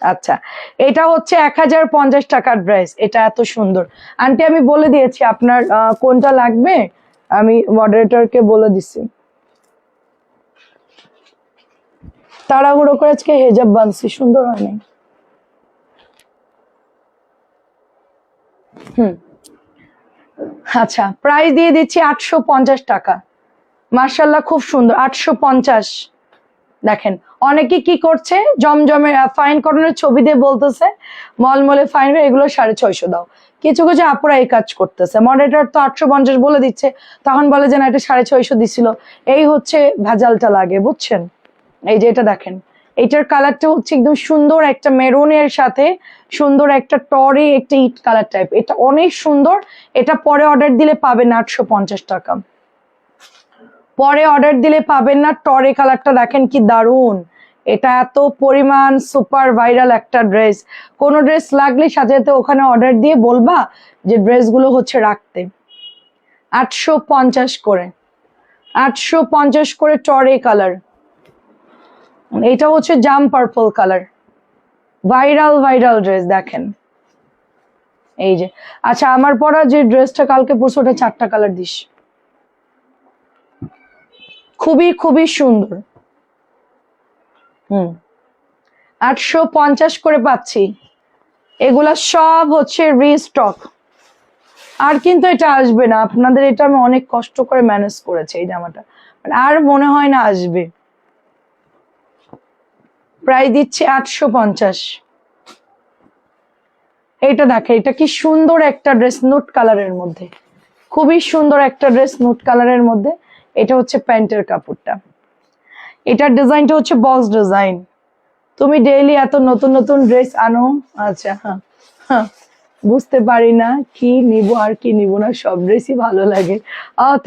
আচ্ছা এটা হচ্ছে 1050 টাকার ড্রেস, এটা এত সুন্দর। আন্টি আমি বলে দিয়েছি আপনার কোনটা লাগবে, আমি মডারেটরকে বলে দিছি। তাড়াহুড়ো করে আজকে হেজাব বানছি, সুন্দর হয় নাই। আচ্ছা প্রাইস দিয়ে দিচ্ছি 850 টাকা। মার্শাল্লাহ খুব সুন্দর, 850। দেখেন অনেকে কি করছে, জমজমের ফাইন কটনের ছবি দিয়ে বলতেছে মলমলে ফাইন, এগুলো 650 দাও। কিছু কিছু আপুরা এই কাজ করতেছে, মডারেটর তো 850 বলে দিচ্ছে, তখন বলে যে না এটা 650 দিছিল। এই হচ্ছে ভেজালটা লাগে, বুঝছেন? এই যে এটা দেখেন, এটার কালারটা হচ্ছে একদম সুন্দর একটা মেরুনের সাথে সুন্দর একটা টরে একটা ইট কালার টাইপ, এটা অনেক সুন্দর। এটা পরে অর্ডার দিলে পাবেন 850 টাকা, পরে অর্ডার দিলে পাবেন না। টরে কালারটা দেখেন কি দারুন, এটা এত পরিমাণ সুপার ভাইরাল একটা ড্রেস। কোনো ড্রেস লাগলে সাথে সাথে ওখানে অর্ডার দিয়ে বলবা যে ড্রেসগুলো হচ্ছে রাখতে। 850 করে, 850 করে টরে কালার। এটা হচ্ছে জাম purple colour, viral viral dress দেখেন, এই যে। আচ্ছা আমার পরা যে ড্রেসটা কালকে পরশু, ওটা 4টা কালার দিস, খুবই খুবই সুন্দর। 850 করে পাচ্ছি, এগুলা সব হচ্ছে রিস্টক। আর কিন্তু এটা আসবে না আপনাদের, এটা আমি অনেক কষ্ট করে ম্যানেজ করেছি এই জামাটা, আর মনে হয় না আসবে। প্রায় দিচ্ছি 850। এইটা দেখে, এটা কি সুন্দর একটা ড্রেস, নুট কালারের মধ্যে, খুবই সুন্দর একটা ড্রেস নুট কালারের মধ্যে। এটা হচ্ছে প্যান্টের কাপড়টা, এটার ডিজাইনটা হচ্ছে বক্স ডিজাইন। তুমি ডেইলি এত নতুন নতুন ড্রেস আনো। আচ্ছা হ্যাঁ হ্যাঁ, বুঝতে পারি না কি নিব আর কি নিব না, সব ড্রেসই ভালো লাগে।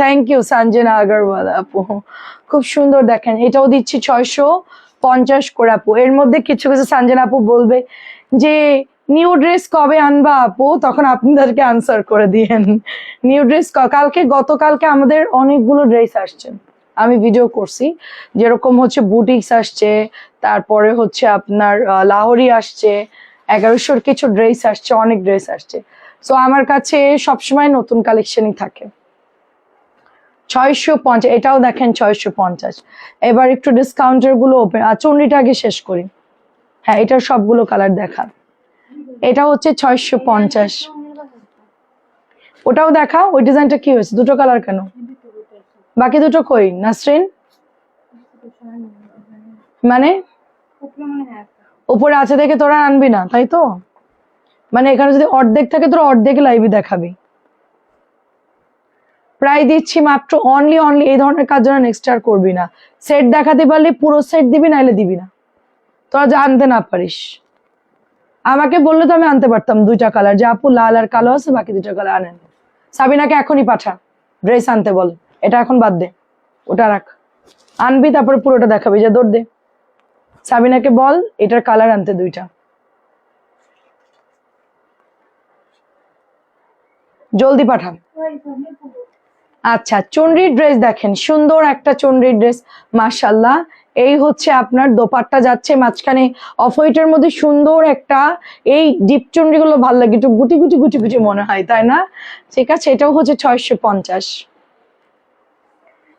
থ্যাংক ইউ সঞ্জনা আগরওয়াল আপু, খুব সুন্দর। দেখেন এটাও দিচ্ছি 650 করে আপু। এর মধ্যে কিছু কিছু সঞ্জনা আপু বলবে যে নিউ ড্রেস কবে আনবা আপু, তখন আপনাদেরকে আনসার করে দিয়েন নিউ ড্রেস কালকে, গতকালকে আমাদের অনেকগুলো ড্রেস আসছে, আমি ভিডিও করছি, যেরকম হচ্ছে বুটিক্স আসছে, তারপরে হচ্ছে আপনার লাহোরি আসছে, 1100-র কিছু ড্রেস আসছে, অনেক ড্রেস আসছে। সো আমার কাছে সবসময় নতুন কালেকশনই থাকে। 650, এটাও দেখেন 650। এবার একটু ডিসকাউন্টের গুলো ওপেন, চুনরিটা আগে শেষ করি। হ্যাঁ, এটার সবগুলো কালার দেখা। এটা হচ্ছে 650। ওটাও দেখা। ওই ডিজাইনটা কি হয়েছে, দুটো কালার কেন? বাকি দুটো কই নাসরিন? মানে উপরে আছে দেখে তোরা আনবি না, তাই তো? মানে এখানে যদি অর্ধেক থাকে তোরা অর্ধেক লাইভে দেখাবি। প্রায় দিচ্ছি মাত্র অনলি এই ধরনের কাজ যেন নেক্সট আর করবি না। সেট দেখাতে পারলে পুরো সেট দিবি, নাইলে দিবি না। তোরা যা আনতে না পারিস, আমাকে বললে তো আমি আনতে পারতাম দুইটা কালার, যে আপু লাল আর কালো আছে, বাকি দুইটা কালার আনেন। সাবিনাকে এখনই পাঠা ড্রেস আনতে বল, এটা এখন বাদ দে, ওটা রাখ। আনবি তারপরে পুরোটা দেখাবি, যে দৌড় দে। সাবিনাকে বল এটার কালার আনতে দুইটা, জলদি পাঠা। আচ্ছা, চুনরির ড্রেস দেখেন, সুন্দর একটা চুনরির ড্রেস, মাশাল্লাহ। এই হচ্ছে আপনার দোপাট্টা যাচ্ছে মাঝখানে অফ হোয়াইটের মধ্যে সুন্দর একটা, এই ডিপ চুনরি গুলো ভালো লাগে, একটু গুটি গুটি গুটি গুটি মনে হয়, তাই না? ঠিক আছে, এটাও হচ্ছে 650।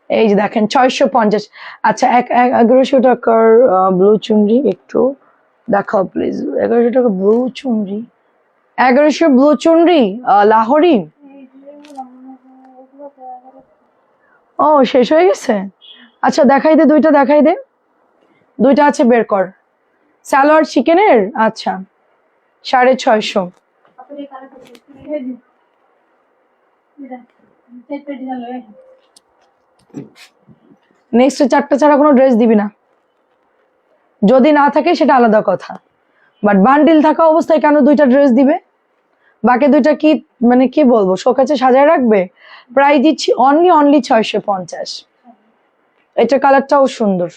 এই যে দেখেন 650। আচ্ছা, 1100 টাকার ব্লু চুনরি একটু দেখাও প্লিজ। 1100 টাকা ব্লু চুনরি, 1100 ব্লু চুনরি, লাহোরি। ও, শেষ হয়ে গেছে। আচ্ছা দেখাই দে, দুইটা দেখাই দে, দুইটা আছে বের কর। সালোয়ার চিকেনের, আচ্ছা 650। নেক্সট 4টা ছাড়া কোনো ড্রেস দিবি না, যদি না থাকে সেটা আলাদা কথা, বাট বান্ডিল থাকা অবস্থায় কেন দুইটা ড্রেস দিবে? বাকি দুইটা কি মানে কি বলবো, শোকাচে সাজায় রাখবে? প্রাইস দিচ্ছি অনলি 650। এটা কালারটাও সুন্দর।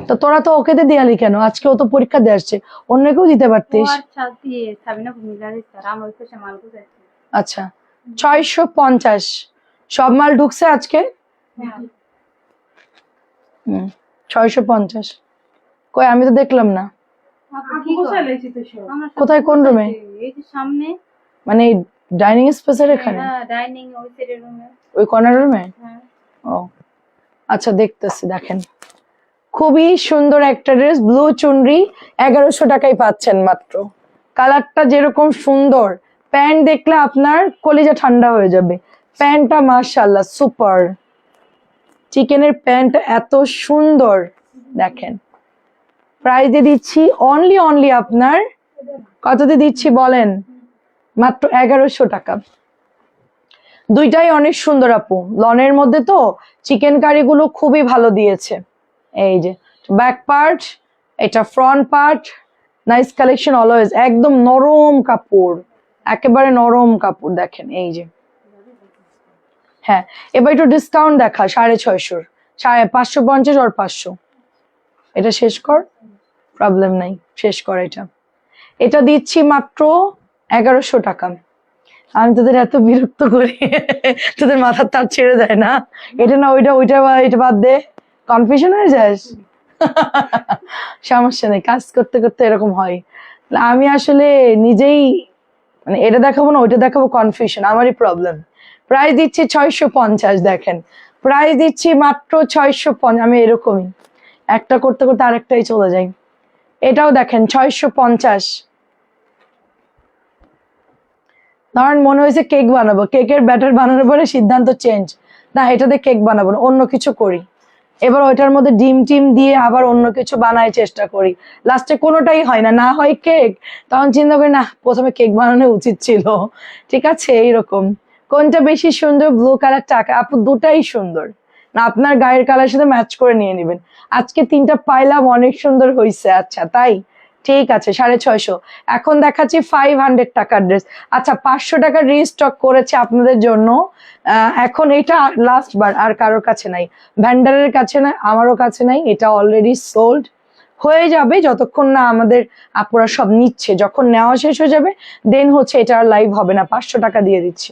তো তোরা তো ওকে দিয়ে দিয়ালি কেন? আজকে ও তো পরীক্ষা দিয়ে আসছে, অন্য কেউ দিতে পারতিস। আচ্ছা, 650 সব মাল ঢুকছে আজকে। 650 কই, আমি তো দেখলাম না। কোথায়, কোন রুমে? মানে ডাইনিং স্পেসের এখানে, ওই কর্নার রুমে? ও আচ্ছা, দেখতেছি। দেখেন খুবই সুন্দর একটা ড্রেস, ব্লু চুনরি, 1100 টাকায় পাচ্ছেন মাত্র। কালারটা যেরকম সুন্দর, প্যান্ট দেখলে আপনার কলিজা ঠান্ডা হয়ে যাবে। প্যান্টটা মাশাআল্লাহ সুপার, চিকেনের প্যান্ট এত সুন্দর। দেখেন প্রাইস দিয়ে দিচ্ছি অনলি আপনার, কত দিয়ে দিচ্ছি বলেন? মাত্র 1100 টাকা। দুইটাই অনেক সুন্দর আপু, লনের মধ্যে তো চিকেন কারি গুলো খুবই ভালো দিয়েছে। এই যে ব্যাক পার্ট, এটা front part, nice collection always, একদম নরম কাপড়, একেবারে নরম কাপড়। দেখেন এই যে, হ্যাঁ এবার একটু ডিসকাউন্ট দেখা, 650, 550 আর 500। এটা শেষ কর, প্রবলেম নাই, শেষ কর। এটা দিচ্ছি মাত্র 1100 টাকা। আমি তোদের এত বিরক্ত করি, তোদের মাথার তার ছেড়ে যায় না, এটা না ওইটা, এটা বাদ দে, কনফিউশন হয়ে যাস। সমস্যা নেই, কাজ করতে করতে এরকম হয়। আমি আসলে নিজেই মানে এটা দেখাবো না ওইটা দেখাবো, কনফিউশন আমারই প্রবলেম। প্রাইস দিচ্ছি 650। দেখেন প্রাইস দিচ্ছি মাত্র 650। আমি এরকমই একটা করতে করতে আরেকটাই চলে যাই। এটাও দেখেন 650। ধরেন মনে হয়েছে কেক বানাবো, কেকের ব্যাটার বানানোর পরে সিদ্ধান্ত চেঞ্জ, না এটাতে কেক বানাবো না, অন্য কিছু করি। এবার ওইটার মধ্যে ডিম টিম দিয়ে আবার অন্য কিছু বানাই চেষ্টা করি, লাস্টে কোনোটাই হয় না, না হয় কেক। তখন চিন্তা করি না, প্রথমে কেক বানানো উচিত ছিল। ঠিক আছে, এইরকম। কোনটা বেশি সুন্দর? ব্লু কালার টাকা আপু, দুটাই সুন্দর, না আপনার গায়ের কালার সাথে ম্যাচ করে নিয়ে নেবেন। আজকে 3টা পাইলাম, অনেক সুন্দর হয়েছে। আচ্ছা তাই, ঠিক আছে 650। এখন দেখাচ্ছি 500 টাকার ড্রেস। আচ্ছা 500 টাকার রিস্টক করেছে আপনাদের জন্য। এখন এটা লাস্ট বার, আর কারোর কাছে নাই, ভ্যান্ডারের কাছে নাই, আমারও কাছে নাই, এটা অলরেডি সোল্ড হয়ে যাবে যতক্ষণ না আমাদের আপুরা সব নিচ্ছে। যখন নেওয়া শেষ হয়ে যাবে দেন হচ্ছে এটা আর লাইভ হবে না। 500 টাকা দিয়ে দিচ্ছি।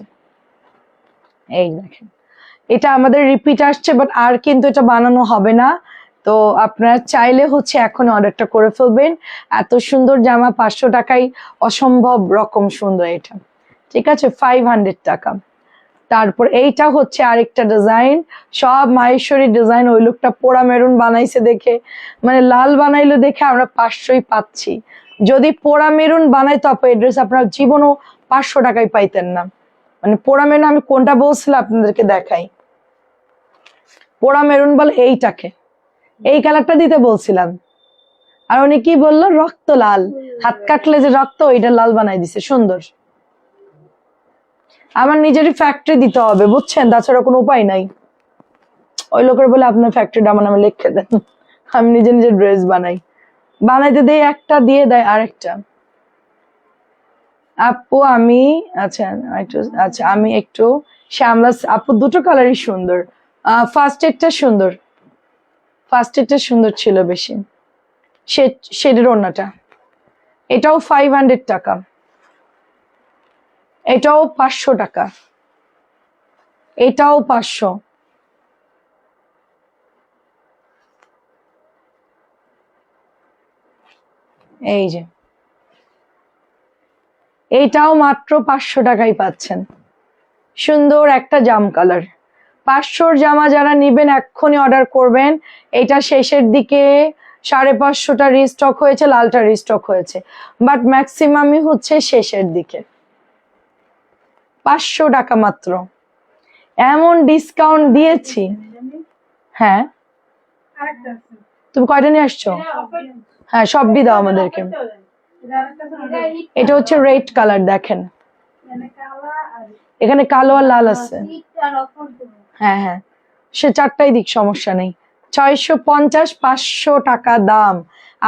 এই দেখেন এটা আমাদের রিপিট আসছে, বাট আর কিন্তু এটা বানানো হবে না। তো আপনারা চাইলে হচ্ছে এখন অর্ডারটা করে ফেলবেন। এত সুন্দর জামা 500 টাকায় অসম্ভব রকম সুন্দর এটা। ঠিক আছে, 500 টাকা। তারপর এইটা হচ্ছে আরেকটা ডিজাইন, সব মাহেশ্বরী ডিজাইন। ওই লোকটা পোড়া মেরুন বানাইছে দেখে, মানে লাল বানাইলো দেখে আমরা 500ই পাচ্ছি। যদি পোড়া মেরুন বানাইতো আপু এই ড্রেস আপনারা জীবনও 500 টাকায় পাইতেন না। মানে পোড়া মেরুন আমি কোনটা বলছিলাম আপনাদেরকে দেখাই। পোড়া মেরুন বলে এইটাকে, এই কালারটা দিতে বলছিলাম, আর উনি কি বললো রক্ত লাল, হাত কাটলে যে রক্ত ওইটা লাল বানাই দিছে। সুন্দর। আমার নিজেরই ফ্যাক্টরি দিতে হবে বুঝছেন, তাছাড়া কোনো উপায় নাই। ওই লোকের বলে আপনার ফ্যাক্টরিটা আমার নামে লিখে দেন, আমি নিজে নিজে ড্রেস বানাই। বানাইতে দেই একটা, দিয়ে দেয় আরেকটা। আপু আমি আচ্ছা আচ্ছা আমি একটু শ্যামলা আপু দুটো কালারই সুন্দর। ফার্স্ট এডটা সুন্দর, ফার্স্ট এডটা সুন্দর ছিল বেশি। শেডের ওড়নাটা, এটাও 500 টাকা, এটাও 500 টাকা, এটাও 500। এই যে এইটাও মাত্র 500 টাকায় পাচ্ছেন। সুন্দর একটা জাম কালার। 500-র জামা যারা নিবেন এক্ষুনি অর্ডার করবেন। এটা শেষের দিকে 550টা রিস্টক হয়েছে, লালটা রিস্টক হয়েছে, বাট ম্যাক্সিমামই হচ্ছে শেষের দিকে। 500 টাকা মাত্র, এমন ডিসকাউন্ট দিয়েছি। হ্যাঁ তুমি কয়টা নিয়ে আসছো? হ্যাঁ সবটি দাও আমাদেরকে। এটা হচ্ছে রেড কালার, দেখেন এখানে কালো আর লাল আছে। হ্যাঁ হ্যাঁ, সে চারটাই দিক, সমস্যা নেই। 650, 500 টাকা দাম।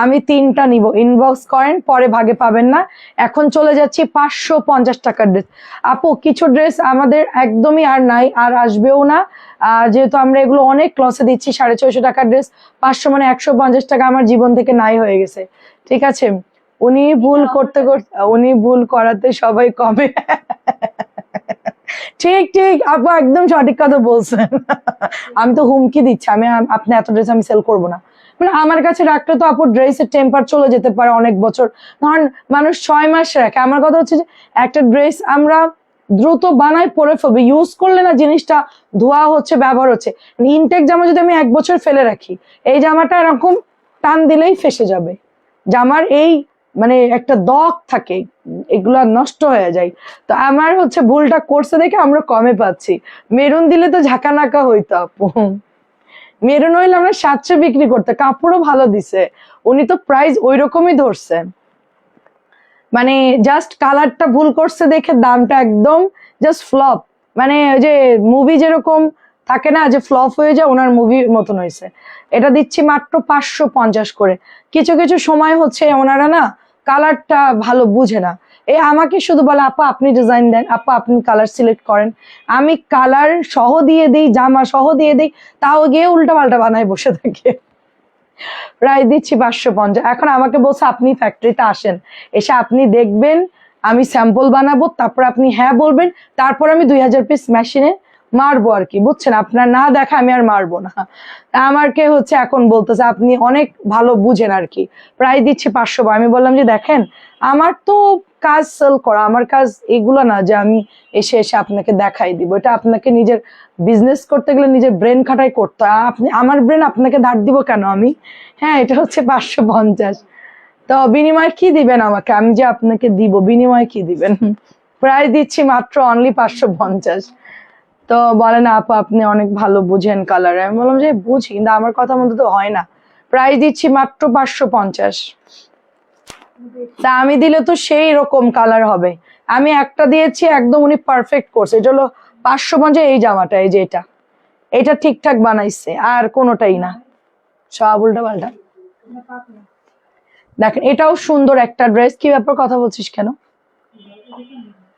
আমি 3টা নিব, ইনবক্স করেন, পরে ভাগে পাবেন না। এখন চলে যাচ্ছি 550 টাকার ড্রেস। আপু কিছু ড্রেস আমাদের একদমই আর নাই, আর আসবেও না। যেহেতু আমরা এগুলো অনেক লসে দিচ্ছি। 650 টাকার ড্রেস 500 মানে 150 টাকা আমার জীবন থেকে নাই হয়ে গেছে। ঠিক আছে, উনি ভুল করতে করতে, উনি ভুল করাতে সবাই কমে। ঠিক ঠিক আপু, একদম সঠিক কথা বলছেন। আমি তো হুমকি দিচ্ছি, আপনি এত ড্রেস আমি সেল করবো না। মানে আমার কাছে রাখলে তো আপু ড্রেসের টেম্পার চলে যেতে পারে অনেক বছর, ধরেন মানুষ 6 মাস রাখে। আমার কথা হচ্ছে যে একটা ড্রেস আমরা দ্রুত বানাই, পরে ফেলবো, ইউজ করলে না জিনিসটা ধোয়া হচ্ছে, ব্যবহার হচ্ছে। ইনটেক জামা যদি আমি 1 বছর ফেলে রাখি, এই জামাটা এরকম টান দিলেই ফেসে যাবে। জামার এই মানে একটা দগ থাকে, এগুলা নষ্ট হয়ে যায়। তো আমার হচ্ছে ভুলটা করছে দেখে আমরা কমে পাচ্ছি। মেরুন দিলে তো ঝাঁকানাকা হইতো আপু, মেরুন হইলে আমরা 700 বিক্রি করতে, কাপড়ও ভালো দিছে, উনি তো প্রাইস ওই রকমই ধরছে। মানে জাস্ট কালারটা ভুল করছে দেখে দামটা একদম জাস্ট ফ্লপ। মানে ওই যে মুভি যেরকম থাকে না যে ফ্লপ হয়ে যায়, ওনার মুভির মতন হয়েছে। এটা দিচ্ছি মাত্র 550 করে। কিছু কিছু সময় হচ্ছে ওনারা না কালারটা ভালো বুঝে না, আমাকে শুধু বলে আপা আপনি ডিজাইন দেন, আপা আপনি কালার সিলেক্ট করেন। আমি কালার সহ দিয়ে দিই, জামা সহ দিয়ে দিই, তাও গিয়ে উল্টা পাল্টা বানায় বসে থাকে। প্রায় দিচ্ছি 550। এখন আমাকে বলছে আপনি ফ্যাক্টরিতে আসেন, এসে আপনি দেখবেন, আমি স্যাম্পল বানাবো, তারপর আপনি হ্যাঁ বলবেন, তারপর আমি 2000 পিস মেশিনে মারবো আর কি, বুঝছেন? আপনার না দেখা আমি আর মারবো না। আমাকে হচ্ছে এখন বলতেছে আপনি অনেক ভালো বুঝেন আর কি, প্রায় দিচ্ছি 500। আমি বললাম যে দেখেন আমার তো কাজ সেল করা, আমার কাজ এগুলো না যে আমি এসে এসে আপনাকে দেখাই দিব। এটা আপনাকে নিজের বিজনেস করতে গেলে নিজের ব্রেন খাটাই করতে হয়। আপনি আমার ব্রেন আপনাকে ধার দিব কেন আমি? হ্যাঁ এটা হচ্ছে 550। তো বিনিময় কি দিবেন আমাকে? আমি যে আপনাকে দিব, বিনিময় কি দিবেন? প্রায় দিচ্ছি মাত্র অনলি 550। তো বলেন আপু আপনি অনেক ভালো বুঝেন কালার। আমি বললাম যে বুঝি, কিন্তু আমার কথা মতো তো হয় না। প্রাইস দিচ্ছি মাত্র 550। তা আমি দিলে তো সেই রকম কালার হবে। আমি একটা দিয়েছি একদম, উনি পারফেক্ট করছে। এটা হলো 550। এই জামাটা, এই যে এটা ঠিকঠাক বানাইছে, আর কোনোটাই না, সব উল্টা পাল্টা। দেখেন এটাও সুন্দর একটা ড্রেস। কি ব্যাপার, কথা বলছিস কেন?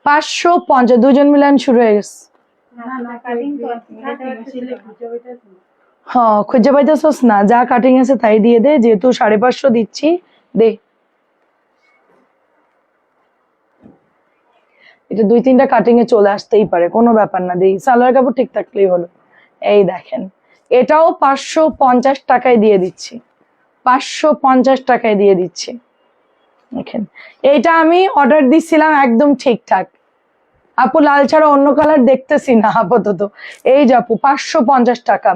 550, দুজন মিলান শুরু হয়ে গেছে। হ্যাঁ খুঁজে পাইতেছস না, যা কাটিং আছে তাই দিয়ে দে, যেহেতু 550 দিচ্ছি দে। এটা 2-3টা কাটিং এ চলে আসতেই পারে, কোনো ব্যাপার না, দেই সালোয়ার কাপড় ঠিক থাকলেই হলো। এই দেখেন, এটাও 550 টাকায় দিয়ে দিচ্ছি, 550 টাকায় দিয়ে দিচ্ছি। দেখেন, এইটা আমি অর্ডার দিছিলাম একদম ঠিকঠাক। আপু লাল ছাড়া অন্য কালার দেখতেছি না আপাতত। এই যে আপু 550 টাকা,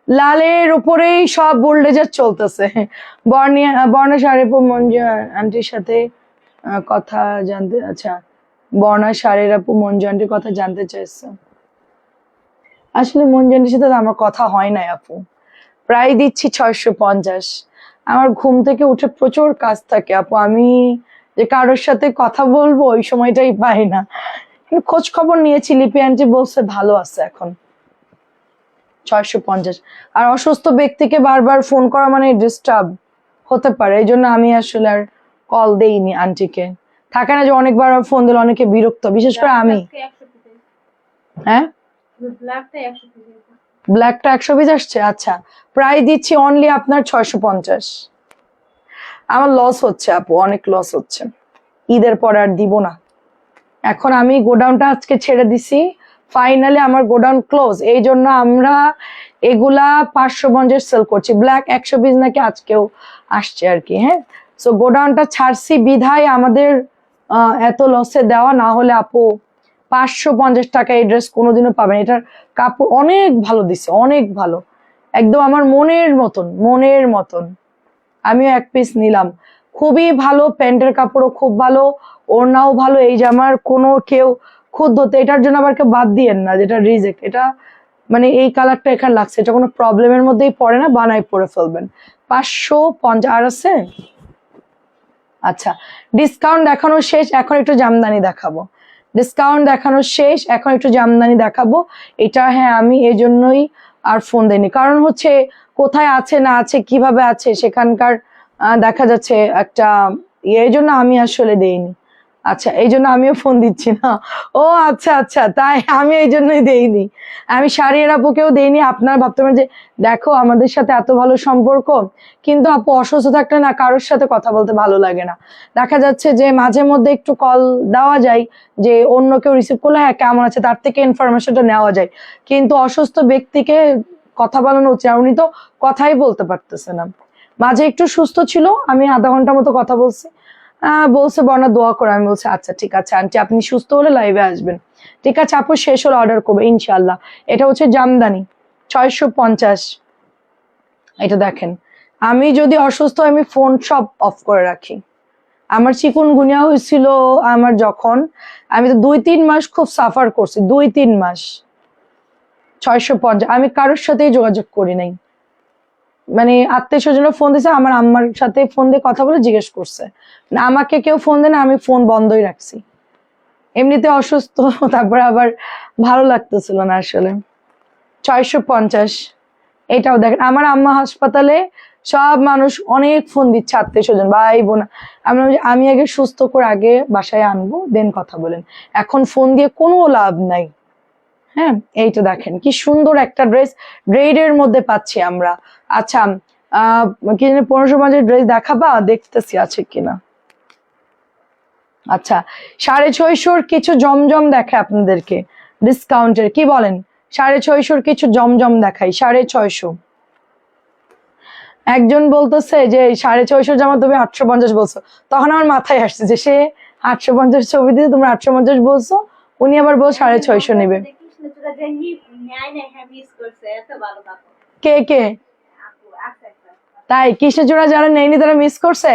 লালের উপরেই সব বোল্ডেজার চলতেছে। বর্ণা শাড়িপু মঞ্জু আন্টির সাথে কথা জানতে, আচ্ছা বর্ণা শাড়ির আপু মঞ্জু আন্টির কথা জানতে চাইছে। আসলে মঞ্জু আন্টির সাথে তো আমার কথা হয় নাই আপু, প্রায় দিচ্ছি 650। আমার ঘুম থেকে উঠে প্রচুর কাজ থাকে আপু, আমি যে কারোর সাথে কথা বলবো ওই সময়টাই পাই না। কিন্তু খোঁজ খবর নিয়েছি, লিপি আন্টি বলছে ভালো আছে এখন। 650। আর অসুস্থ ব্যক্তিকে বারবার ফোন করা মানে ডিস্টার্ব হতে পারে, এই জন্য আমি আসলে আর কল দেইনি আন্টিকে। থাকে না যে অনেকবার ফোন দিলে অনেকে বিরক্ত, বিশেষ করে আমি। হ্যাঁ, ব্ল্যাকটা 100 পিস আসছে। আচ্ছা, প্রায় দিচ্ছি অনলি আপনার 650। আমার লস হচ্ছে আপু, অনেক লস হচ্ছে, ঈদের পর আর দিব না। এখন আমি গোডাউনটা আজকে ছেড়ে দিছি, ফাইনালি আমার গোডাউন ক্লোজ, এই জন্য আমরা এগুলা 550 সেল করছি। ব্ল্যাক 100 পিস নাকি আজকেও আসছে আর কি। হ্যাঁ, সো গোডাউনটা ছাড়ছি বিধায় আমাদের এত লসে দেওয়া, না হলে আপু 550 টাকা এই ড্রেস কোনোদিনও পাবেন। এটার কাপড় অনেক ভালো দিছে, অনেক ভালো, একদম আমার মনের মতন, মনের মতন। আমিও এক পিস নিলাম, খুবই ভালো, প্যান্টের কাপড়ও খুব ভালো, ওড়নাও ভালো। এই জামার কোনো কেউ খুদ ধরতে, এটার জন্য আবার কেউ বাদ দিয়েন না যেটা রিজেক্ট, এটা মানে এই কালারটা এখানে লাগছে, এটা কোনো প্রবলেমের মধ্যেই পড়ে না, বানাই পরে ফেলবেন। 550 আর আছে। আচ্ছা, ডিসকাউন্ট দেখানো শেষ, এখন একটু জামদানি দেখাবো। ডিসকাউন্ট দেখানো শেষ, এখন একটু জামদানি দেখাবো। এটা হ্যাঁ আমি এই জন্যই আর ফোন দেইনি, কারণ হচ্ছে কোথায় আছে না আছে কিভাবে আছে সেখানকার দেখা যাচ্ছে একটা এই জন্য আমি আসলে দেইনি। আচ্ছা, এই জন্য আমিও ফোন দিচ্ছি না। ও আচ্ছা আচ্ছা, তাই আমি এই জন্যই দেইনি। আমি শাড়ির আপুকেও দেইনি। আপনার ভাবতে পারেন যে দেখো আমাদের সাথে এত ভালো সম্পর্ক, কিন্তু আপু অসুস্থ থাকলে না কারোর সাথে কথা বলতে ভালো লাগে না। দেখা যাচ্ছে যে মাঝে মধ্যে একটু কল দেওয়া যায়, যে অন্য কেউ রিসিভ করলে হ্যাঁ কেমন আছে তার থেকে ইনফরমেশনটা নেওয়া যায়, কিন্তু অসুস্থ ব্যক্তিকে কথা বলানো উচিত। উনি তো কথাই বলতে পারতেছে না। মাঝে একটু সুস্থ ছিল, আমি আধা ঘন্টা মতো কথা বলছি, বলছে বর্ণা দোয়া করে। আমি বলছি আচ্ছা ঠিক আছে আন্টি, আপনি সুস্থ হলে লাইভে আসবেন। ঠিক আছে আপু, শেষ হলে অর্ডার করবো ইনশাল্লাহ। এটা হচ্ছে জামদানি 650। এটা দেখেন, আমি যদি অসুস্থ আমি ফোন সব অফ করে রাখি। আমার চিকুনগুনিয়া হয়েছিল আমার যখন, আমি তো 2-3 মাস খুব সাফার করছি, 2-3 মাস। 650, আমি কারোর সাথেই যোগাযোগ করি নাই, মানে আত্মীয় স্বজনরা ফোন দিছে, আমার আম্মার সাথে ফোন দিয়ে কথা বলে জিজ্ঞেস করছে, আমাকে কেউ ফোন দেয় না, আমি ফোন বন্ধই রাখছি। এমনিতে অসুস্থ, তারপরে আবার ভালো লাগতেছিল না আসলে। 650। এটাও দেখেন, আমার আম্মা হাসপাতালে, সব মানুষ অনেক ফোন দিচ্ছে, আত্মীয় স্বজন ভাই বোন। আমি আগে সুস্থ করে আগে বাসায় আনবো, দেন কথা বলেন, এখন ফোন দিয়ে কোনো লাভ নাই। হ্যাঁ, এইটা দেখেন কি সুন্দর একটা ড্রেস, গ্রেডের মধ্যে পাচ্ছি আমরা। আচ্ছা, কি জানি 1550 ড্রেস দেখাবা, দেখতেছি আছে কিনা। আচ্ছা, 650 কিছু জমজম দেখে আপনাদেরকে ডিসকাউন্টের, কি বলেন? 650 কিছু জমজম দেখাই। 650। একজন বলতেছে যে 650 জামা তুমি 850 বলছো, তখন আমার মাথায় আসছে যে সে 850 ছবি দিয়ে তোমরা 850 বলছো, উনি আবার বল 650 নেবে। কে কে? তাই কৃষ্ণচূড়া যারা নেয়নি তারা মিস করছে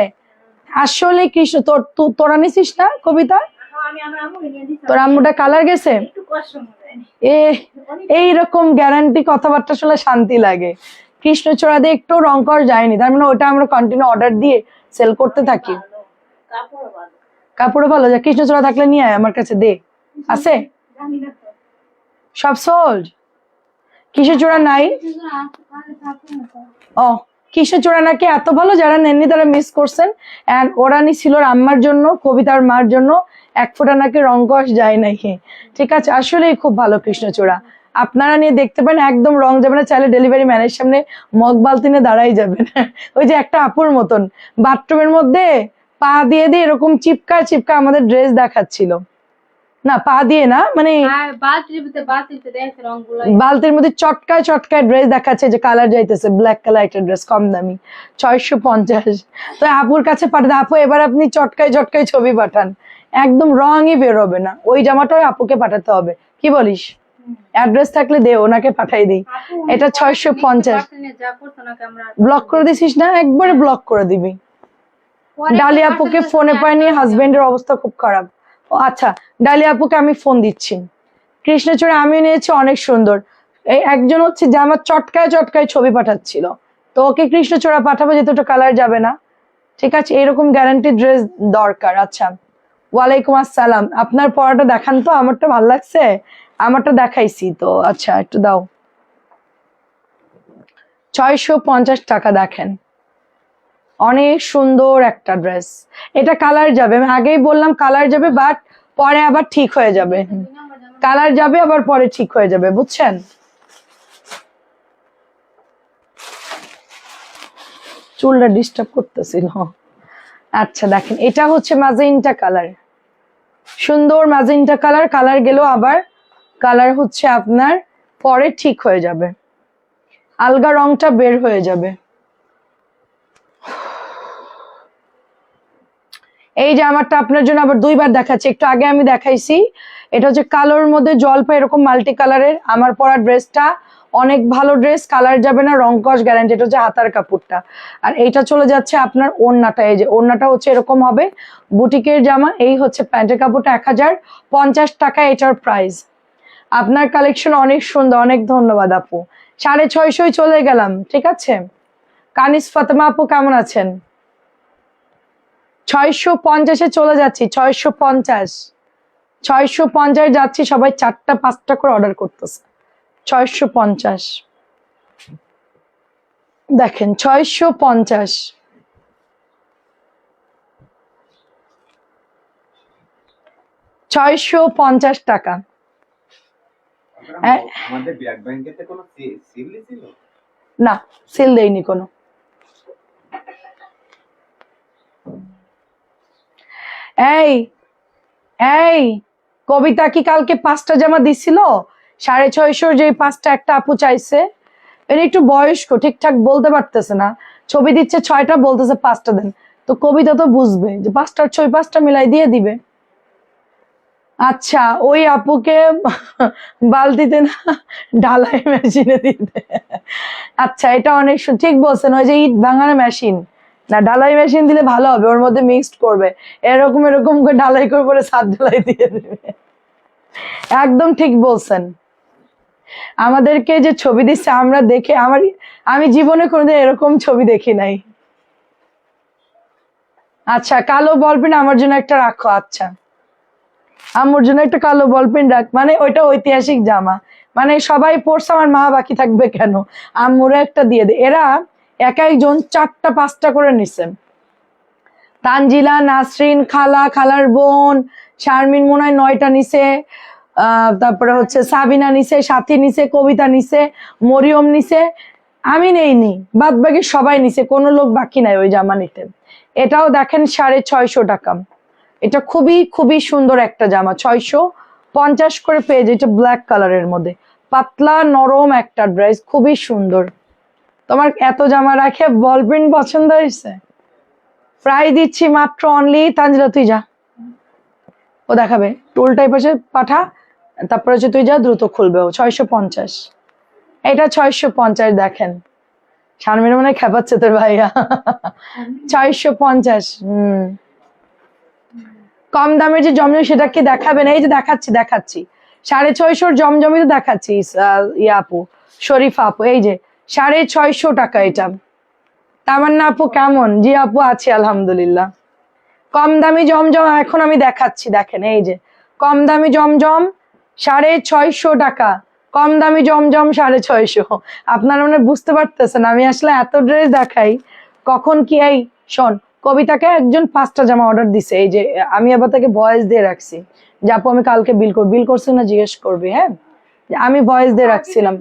আসলে। কৃষ্ণ তোরা নিছিস না কবিতা? তোর আম্মুটা কালার গেছে। এইরকম গ্যারান্টি কথাবার্তা শুনে শান্তি লাগে। কৃষ্ণচূড়া দিয়ে একটু রং করা যায়নি, তার মানে ওটা আমরা কন্টিনিউ অর্ডার দিয়ে সেল করতে থাকি। কাপড়ও ভালো, যা কৃষ্ণচূড়া থাকলে নিয়ে আয় আমার কাছে, দে। আছে সব সোল্ড, কৃষ্ণচূড়া নাই। ও, কৃষ্ণচূড়া নাকি এত ভালো, যারা নেননি তারা মিস করছেন। এন্ড ওরা নিছিল আম্মার জন্য, কবিতার মার জন্য, 1 ফোঁটা নাকি রং কষ যায় নাকি। ঠিক আছে, আসলেই খুব ভালো কৃষ্ণচূড়া, আপনারা নিয়ে দেখতে পারেন, একদম রং যাবে না। চাইলে ডেলিভারি ম্যানের সামনে মগ বালতি নিয়ে দাঁড়াই যাবেন। ওই যে একটা আপুর মতন বাথরুমের মধ্যে পা দিয়ে দিয়ে এরকম চিপকা চিপকা আমাদের ড্রেস দেখাচ্ছিল। না পা দিয়ে না, মানে আর বালতিতে দেখছে রংগুলো। বালতির মধ্যে চটকায় চটকায় ড্রেস দেখাচ্ছে যে কালার যাইতেছে, ব্ল্যাক কালার একটা ড্রেস কম দামি 650। তো আপুর কাছে পাঠাতে, আপু এবার আপনি চটকায় চটকায় ছবি পাঠান, একদম রঙই বেরোবে না, ওই জামাটাই আপুকে পাঠাতে হবে, কি বলিস? অ্যাড্রেস থাকলে দে, ওনাকে পাঠাই দিই। এটা 650। যা করতো না আমরা ব্লক করে দিছিস না? একবারে ব্লক করে দিবি। ডালি আপুকে ফোনে পাইনি, হাজবেন্ডের অবস্থা খুব খারাপ। ও আচ্ছা, ডালি আপুকে আমি ফোন দিচ্ছি। কৃষ্ণচূড়া আমি নিয়েছি, অনেক সুন্দর। এই একজন হচ্ছে যে আমার চটকায় চটকায় ছবি পাঠাচ্ছিল, তো ওকে কৃষ্ণচূড়া পাঠাবো, যেহেতু ওটা কালার যাবে না। ঠিক আছে, এরকম গ্যারান্টি ড্রেস দরকার। আচ্ছা, ওয়ালাইকুম আসসালাম, আপনার পড়াটা দেখান তো, আমারটা ভালো লাগছে, আমারটা দেখাইছি তো। আচ্ছা একটু দাও। 650 টাকা, দেখেন অনেক সুন্দর একটা ড্রেস। এটা কালার যাবে, আমি আগেই বললাম কালার যাবে, বাট পরে আবার ঠিক হয়ে যাবে। কালার যাবে আবার পরে ঠিক হয়ে যাবে, বুঝছেন? চুলটা ডিস্টার্ব করতেছিল। আচ্ছা দেখেন, এটা হচ্ছে ম্যাজেন্টা কালার, সুন্দর ম্যাজেন্টা কালার। কালার গেলেও আবার কালার হচ্ছে আপনার পরে ঠিক হয়ে যাবে, আলগা রংটা বের হয়ে যাবে। এই জামাটা আপনার জন্য আবার দুইবার দেখাচ্ছি, একটু আগে আমি দেখাইছি। এটা হচ্ছে কালোর মধ্যে জলপাই এরকম মাল্টি কালারের, আমার পরা ড্রেসটা অনেক ভালো ড্রেস, কালার যাবে না, রং কস গ্যারান্টি। এটা হচ্ছে হাতার কাপড়টা। আর এইটা চলে যাচ্ছে আপনার ওড়নাটা, এই যে ওড়নাটা হচ্ছে এরকম হবে, বুটিকের জামা। এই হচ্ছে প্যান্টের কাপড়টা 1050 টাকা এটার প্রাইস। আপনার কালেকশন অনেক সুন্দর, অনেক ধন্যবাদ আপু। 650 চলে গেলাম, ঠিক আছে। কানিস ফাতেমা আপু কেমন আছেন? 650-এ চলে যাচ্ছি, 650 যাচ্ছি, সবাই 4টা 5টা করে অর্ডার করতেছে। 650 দেখেন, 650। 650 টাকা। আমাদের ব্র্যাক ব্যাংকেতে কোনো সিল ছিল না, সেল দেয়নি কোনো। এই এই কবিতা কি কালকে 5টা জামা দিছিল? 650 যে 5টা, একটা আপু চাইছে, এর একটু বয়স্ক, ঠিকঠাক বলতে পারতেছে না, ছবি দিচ্ছে 6টা, বলতেছে 5টা দেন। তো কবিতা তো বুঝবে যে 5টার 6 5টা মিলাই দিয়ে দিবে। আচ্ছা, ওই আপুকে বালতিতে না, ঢালাই মেশিনে দিতে। আচ্ছা, এটা অনেক ঠিক বলছেন, ওই যে ইট ভাঙানো মেশিন না, ঢালাই মেশিন দিলে ভালো হবে, ওর মধ্যে মিক্সড করবে, এরকম এরকম করে ঢালাই করে পরে ছাদ ঢালাই দিয়ে দেবে। একদম ঠিক বলছেন। আমাদেরকে যে ছবি দিচ্ছে আমরা দেখে, আমি জীবনে কোনোদিন এরকম ছবি দেখি নাই। আচ্ছা, কালো বলপেন আমার জন্য একটা রাখো। আচ্ছা, আমার জন্য একটা কালো বলপেন রাখ, মানে ওইটা ঐতিহাসিক জামা, মানে সবাই পড়ছে, আমার মা বাকি থাকবে কেন, আম্মুরে একটা দিয়ে দে। এরা এক একজন 4টা 5টা করে নিছে। তানজিলা, নাসরিন, খালা, খালার বোন, শারমিন মনে হয় 9টা নিছে, তারপরে হচ্ছে সাবিনা নিছে, সাথী নিছে, কবিতা নিছে, মরিয়ম নিছে, আমি নেইনি, বাদ বাকি সবাই নিছে, কোনো লোক বাকি নাই ওই জামা নিতে। এটাও দেখেন 650 টাকা। এটা খুবই খুবই সুন্দর একটা জামা, 650 করে পেয়ে যায়। এটা ব্ল্যাক কালারের মধ্যে পাতলা নরম একটা ড্রেস, খুবই সুন্দর। তোমার এত জামা রাখে বল প্রিন্ট পছন্দ হয়েছে? প্রায় দিচ্ছি মাত্র অনলি, তানজিলা তুই যা, ও দেখাবে, টুল টাইপ আছে, পাঠা, তারপরে হচ্ছে তুই যা, দ্রুত খুলবে ও। 650, এটা 650 দেখেন। শারমিন মনে হয় খেপাচ্ছে তোর ভাইয়া। 650। কম দামের যে জমজম, সেটা কি দেখাবেন? এই যে দেখাচ্ছি দেখাচ্ছি, 650 জমজমই তো দেখাচ্ছি। ইয়া আপু, শরীফা আপু, এই যে 650 টাকা এটা। তামান্না আপু কেমন? জি আপু, আছি আলহামদুলিল্লাহ। কম দামি জমজম এখন আমি দেখাচ্ছি, দেখেন এই যে কম দামি জমজম 650 টাকা। কম দামি জমজম 650। আপনারা মানে বুঝতে পারতেছেন আমি আসলে এত ড্রেস দেখাই কখন কি। এই শোন, কবিতাকে একজন 5টা জামা অর্ডার দিছে, এই যে আমি আবার তাকে ভয়েস দিয়ে রাখছি যে আপু আমি কালকে বিল করছি না, জিজ্ঞেস করবি, হ্যাঁ, আমি ভয়েস দিয়ে রাখছিলাম।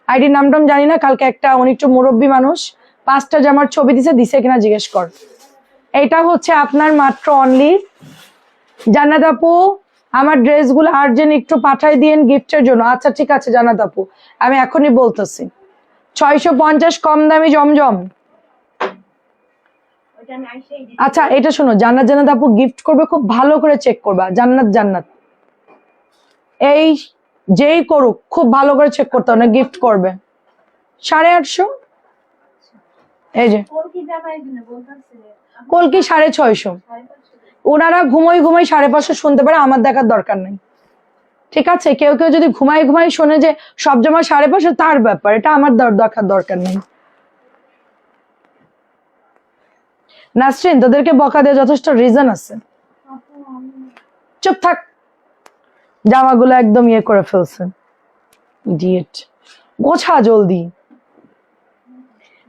আইডি নামটাম জানি না, কালকে একটা উনি একটু মুরব্বী মানুষ 5টা জামার ছবি দিছে কিনা জিজ্ঞেস কর। এটা হচ্ছে আপনার মাত্র অনলি, জান্নাত আপু আমার ড্রেসগুলো আর্জেন্ট একটু পাঠাই দিয়েন গিফটের জন্য। আচ্ছা ঠিক আছে জান্নাত আপু, আমি এখনই বলতেছি। 650 কম দামি জমজম। আচ্ছা এটা শোনো, জান্নাত জান্নাত আপু গিফট করবে, খুব ভালো করে চেক করবা। জান্নাত জান্নাত এই যেই করুক খুব ভালো করে চেক করতে হবে, গিফট করবে। 850। এই যে কলকি 650। ওনারা ঘুমাই ঘুমাই 550 শুনতে পারে, আমার দেখার দরকার নেই। ঠিক আছে, কেউ কেউ যদি ঘুমাই ঘুমাই শোনে যে সব জমা 550, তার ব্যাপার, এটা আমার দেখার দরকার নেই। নাসরিন, তোদেরকে বকা দেওয়ার যথেষ্ট রিজন আছে। চুপ থাক, জামাগুলো একদম ইয়ে করে ফেলছে। ইডিয়েট, গোছা জলদি।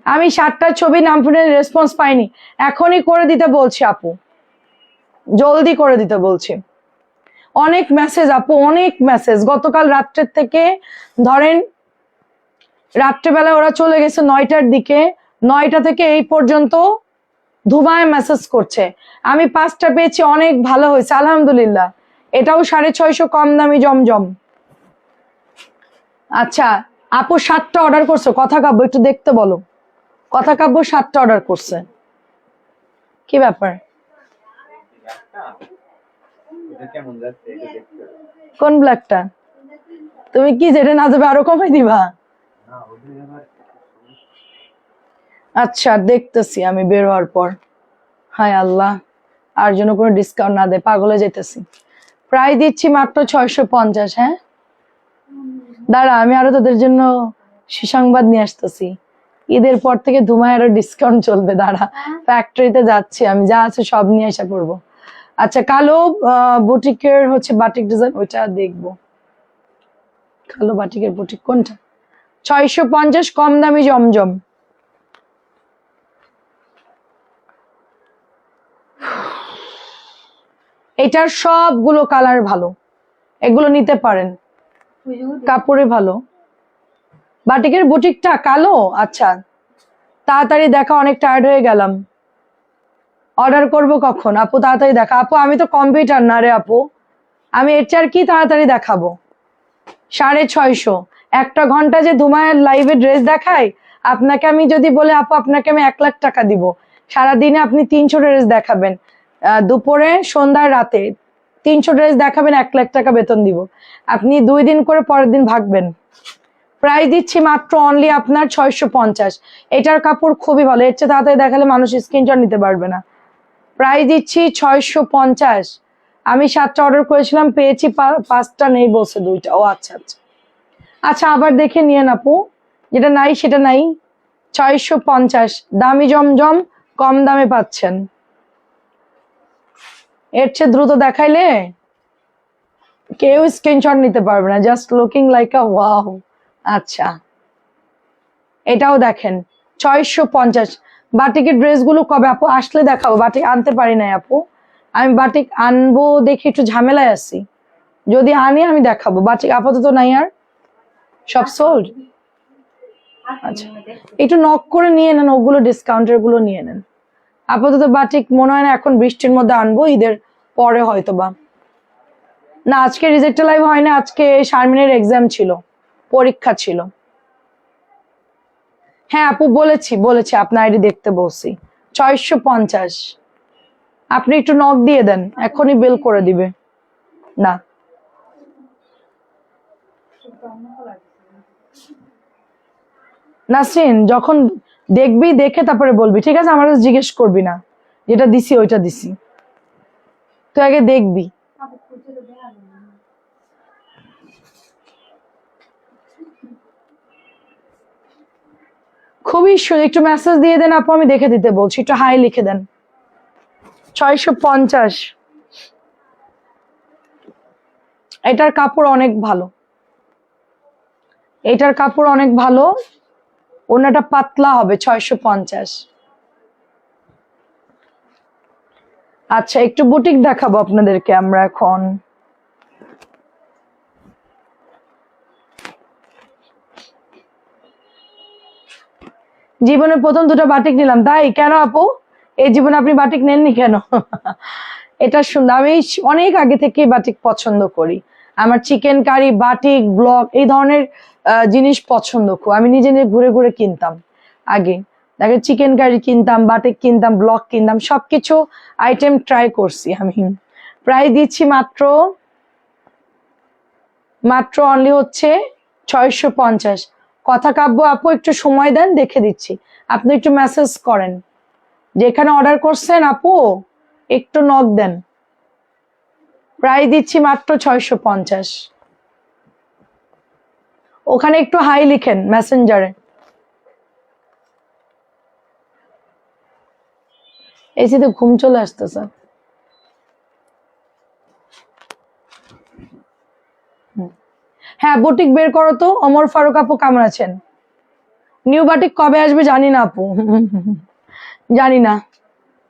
আমি 7টার ছবি নাম শুনে রেসপন্স পাইনি, এখনই করে দিতে বলছি আপু, জলদি করে দিতে বলছি। অনেক মেসেজ আপু, অনেক মেসেজ। গতকাল রাত্রের থেকে ধরেন রাত্রেবেলা ওরা চলে গেছে 9টার দিকে, 9টা থেকে এই পর্যন্ত ধুমায় মেসেজ করছে। আমি 5টা পেয়েছি, অনেক ভালো হয়েছে আলহামদুলিল্লাহ। এটাও 650 কম দামি জমজম। আচ্ছা আপু 7টা অর্ডার করছো, কথা কাব্য একটু দেখতে বলো। কথা কাব্য 7টা অর্ডার করছে, কি ব্যাপার? কোন ব্ল্যাকটা? তুমি কি যেটা না যাবে আরো কমাই দিবা? আচ্ছা দেখতেছি আমি বের হওয়ার পর। হায় আল্লাহ, আর জন্য কোনো ডিসকাউন্ট না দেয়, পাগলে যেতেছি। প্রায় দিচ্ছি মাত্র 650। হ্যাঁ দাঁড়া, আমি আরো তোদের জন্য সুসংবাদ নিয়ে আসতেছি। ঈদের পর থেকে ধুমায় আরো ডিসকাউন্ট চলবে, দাঁড়া। ফ্যাক্টরিতে যাচ্ছি আমি, যা আছে সব নিয়ে এসে পড়বো। আচ্ছা কালো বুটিকের হচ্ছে বাটিক ডিজাইন, ওইটা দেখবো। কালো বাটিকের বুটিক কোনটা? 650 কম দামি জমজম। এটার সবগুলো কালার ভালো, এগুলো নিতে পারেন, কাপড়ে ভালো। বাটিকের বুটিকটা কালো। আচ্ছা তাড়াতাড়ি দেখা, অনেক টায়ার্ড হয়ে গেলাম। অর্ডার করব কখন আপু? তাড়াতাড়ি দেখা আপু, আমি তো কম্পিউটার না রে আপু, আমি এর চেয়ে আর কি তাড়াতাড়ি দেখাবো। 650, একটা ঘন্টা যে ধুমায়ের লাইভে ড্রেস দেখাই আপনাকে, আমি যদি বলে আপু আপনাকে আমি 1 লাখ টাকা দিব, সারাদিনে আপনি 300 ড্রেস দেখাবেন, দুপুরে সন্ধ্যায় রাতে 300 ড্রেস দেখাবেন, 1 লাখ টাকা বেতন দিব। আপনি 2 দিন করে পরের দিন ভাগবেন। প্রাইস দিচ্ছি মাত্র অনলি আপনার 650। এটার কাপড় খুবই ভালো, এর চেয়ে তাড়াতাড়ি দেখালে মানুষ স্ক্রিনশট নিতে পারবে না। প্রাইস দিচ্ছি 650। আমি 7টা অর্ডার করেছিলাম, পেয়েছি 5টা, নেই বলছে 2টা। ও আচ্ছা আচ্ছা আচ্ছা, আবার দেখে নিয়ে আপু, যেটা নাই সেটা নাই। 650 দামি জমজম, কম দামে পাচ্ছেন। এর চেয়ে দ্রুত দেখাইলে কেউ স্ক্রিনশট নিতে পারবে না, জাস্ট লুকিং লাইক আ ওয়াও। আচ্ছা এটাও দেখেন 650। বাটিকের ড্রেসগুলো কবে আপু আসলে দেখাবো? বাটিক আনতে পারি নাই আপু, আমি বাটিক আনবো দেখি, একটু ঝামেলায় আছি। যদি আনি আমি দেখাবো। বাটিক আপাতত নাই, আর সব সোল্ড। আচ্ছা একটু নক করে নিয়ে নেন, ওগুলো ডিসকাউন্টের গুলো নিয়ে নেন। আপাতত বাটিক মনে হয় না এখন, বৃষ্টির মধ্যে আনবো, ঈদের পরে হয়তো বা। না আজকে রিজেক্ট লাইভ হয় না, আজকে শারমিনের এক্সাম ছিল, পরীক্ষা ছিল। হ্যাঁ আপু বলেছি আপনার আইডি দেখতে বলছি। 650, আপনি একটু নক দিয়ে দেন, এখনই বিল করে দিবে। না নাসরিন, যখন দেখবি দেখে তারপরে বলবি, ঠিক আছে? আমার কাছে জিজ্ঞেস করবি না, যেটা দিছি ওইটা দিছি, তুই আগে দেখবি। খুবই একটু মেসেজ দিয়ে দেন আপু, আমি দেখে দিতে বলছি, একটু হাই লিখে দেন। 650। এটার কাপড় অনেক ভালো, এটার কাপড় অনেক ভালো, ওনাটা পাতলা হবে। 650। আচ্ছা একটু বুটিক দেখাবো আপনাদেরকে আমরা এখন। জীবনে প্রথম 2টা বাটিক নিলাম। তাই কেন আপু? এই জীবনে আপনি বাটিক নেননি কেন? এটা সুন্দর। আমি অনেক আগে থেকে বাটিক পছন্দ করি। আমার চিকেন কারি, বাটিক, ব্লক এই ধরনের জিনিস পছন্দ খুব। আমি নিজে নিজে ঘুরে ঘুরে কিনতাম আগে। দেখে চিকেন কারি কিনতাম, বাটিক কিনতাম, ব্লক কিনতাম, সবকিছু আইটেম ট্রাই করছি আমি। প্রায় দিচ্ছি মাত্র অনলি হচ্ছে 650। কথা কাব্য আপু একটু সময় দেন, দেখে দিচ্ছি। আপনি একটু মেসেজ করেন যেখানে অর্ডার করছেন আপু, একটু নক দেন। প্রায় দিচ্ছি মাত্র 650। ওখানে একটু হাই লিখেন মেসেঞ্জারে। এসিতে ঘুম চলে আসতেছে। হ্যাঁ বুটিক বের করো তো। ওমর ফারুক আপু কেমন আছেন? নিউ বাটিক কবে আসবে জানি না আপু, জানি না।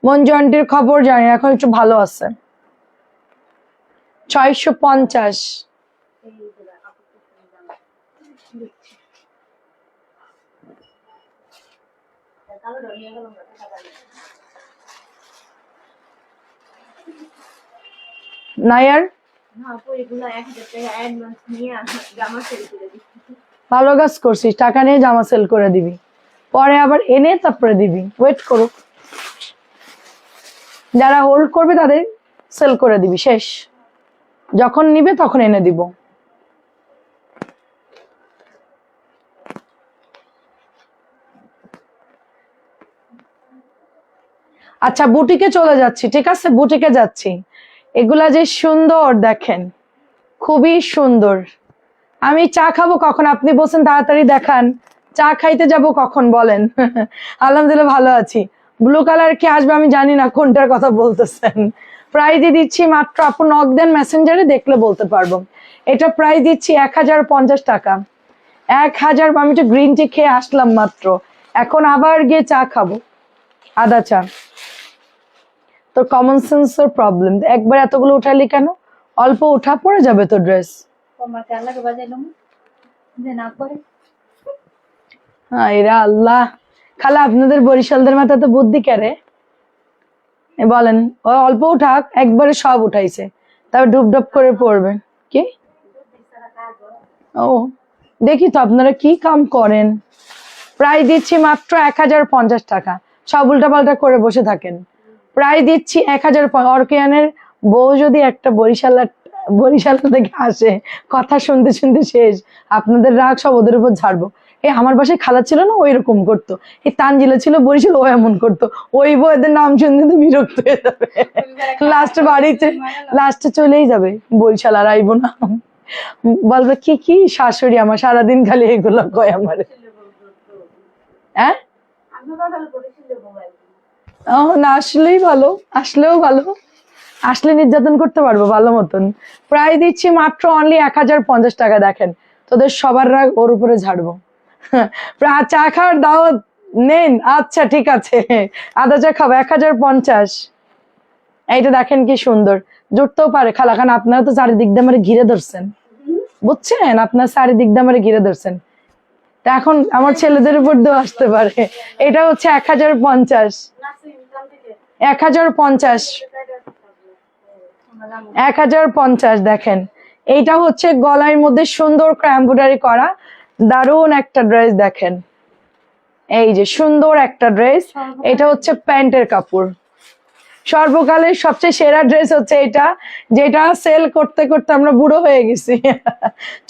মঞ্জু আন্টির খবর জানি না, এখন একটু ভালো আছে। 650। নায়ার ভালো কাজ করছিস, টাকা নিয়ে জামা সেল করে দিবি, পরে আবার এনে তারপরে দিবি। ওয়েট করো, যারা হোল্ড করবে তাদের সেল করে দিবি, শেষ। যখন নিবে তখন এনে দিব। আচ্ছা বুটিকে চলে যাচ্ছি, ঠিক আছে, বুটিকে যাচ্ছি। এগুলা যে সুন্দর দেখেন, খুবই সুন্দর। আমি চা খাবো কখন? আপনি বলছেন তাড়াতাড়ি দেখান, চা খাইতে যাব কখন বলেন? আলহামদুলিল্লাহ ভালো আছি। ব্লু কালার কি আসবে আমি জানি না কোনটার কথা বলতেছেন। প্রাইস দিয়ে দিচ্ছি মাত্র, আপু নক দেন মেসেঞ্জারে, দেখলে বলতে পারবো। এটা প্রাইস দিচ্ছি 1050 টাকা। 1000। আমি তো গ্রিন টি খেয়ে আসলাম মাত্র, এখন আবার গিয়ে চা খাবো, আদা চা। তো কমন সেন্সের প্রবলেম, একবার এতগুলো উঠালি কেন? অল্প উঠা, পড়ে যাবে তো ড্রেস। হ্যাঁ এরা আল্লাহ, খালা আপনাদের বরিশালদের মাথা তো বুদ্ধি কেড়ে বলেন। ও অল্প উঠাক, একবারে সব উঠাইছে, তারপর ডুব ডুব করে পড়বে। কি ও দেখি তো আপনারা কি কাম করেন। প্রায় দিচ্ছি মাত্র 1050 টাকা। সব উল্টা পাল্টা করে বসে থাকেন। প্রায় দিচ্ছি 1000। অর্কিয়ানের বউ যদি একটা বরিশাল থেকে আসে, কথা শুনতে শুনতে শেষ। আপনাদের রাগ সব ওদের উপর ঝাড়বো। আমার বাসায় খালা ছিল না, ওই রকম করতো। এই তানজিলা ছিল বরিশাল, ও এমন করতো। ওই বউদের নাম শুনতে বিরক্ত হয়ে যাবে, লাস্টে চলেই যাবে বরিশাল, আর আইবো না। বলবে কি কি শাশুড়ি আমার, সারাদিন খালি এগুলো কয় আমার। হ্যাঁ না আসলেই ভালো, আসলেও ভালো, আসলে নির্যাতন করতে পারবো ভালো মতন। প্রায় দিচ্ছি মাত্র অনলি 1050 টাকা। দেখেন তোদের সবার রাগ ওর উপরে ঝাড়বো। চা খাওয়ার দাওয়াত নেন, আচ্ছা ঠিক আছে, আদা চা খাবো। 1050। এইটা দেখেন কি সুন্দর, জুটতেও পারে খালা খান। আপনারা তো চারিদিক দিয়ে আমার ঘিরে ধরছেন, বুঝছেন, আপনার চারিদিক দিয়ে আমার ঘিরে ধরছেন। তা এখন আমার ছেলেদের উপর দিয়েও আসতে পারে। এটা হচ্ছে 1050। 1050। 1050 দেখেন। এইটা হচ্ছে গলার মধ্যে সুন্দর এমব্রয়ডারি করা, দারুণ একটা ড্রেস। দেখেন এই যে সুন্দর একটা ড্রেস। এটা হচ্ছে প্যান্টের কাপড়। সর্বকালের সবচেয়ে সেরা ড্রেস হচ্ছে এটা, যেটা সেল করতে করতে আমরা বুড়ো হয়ে গেছি,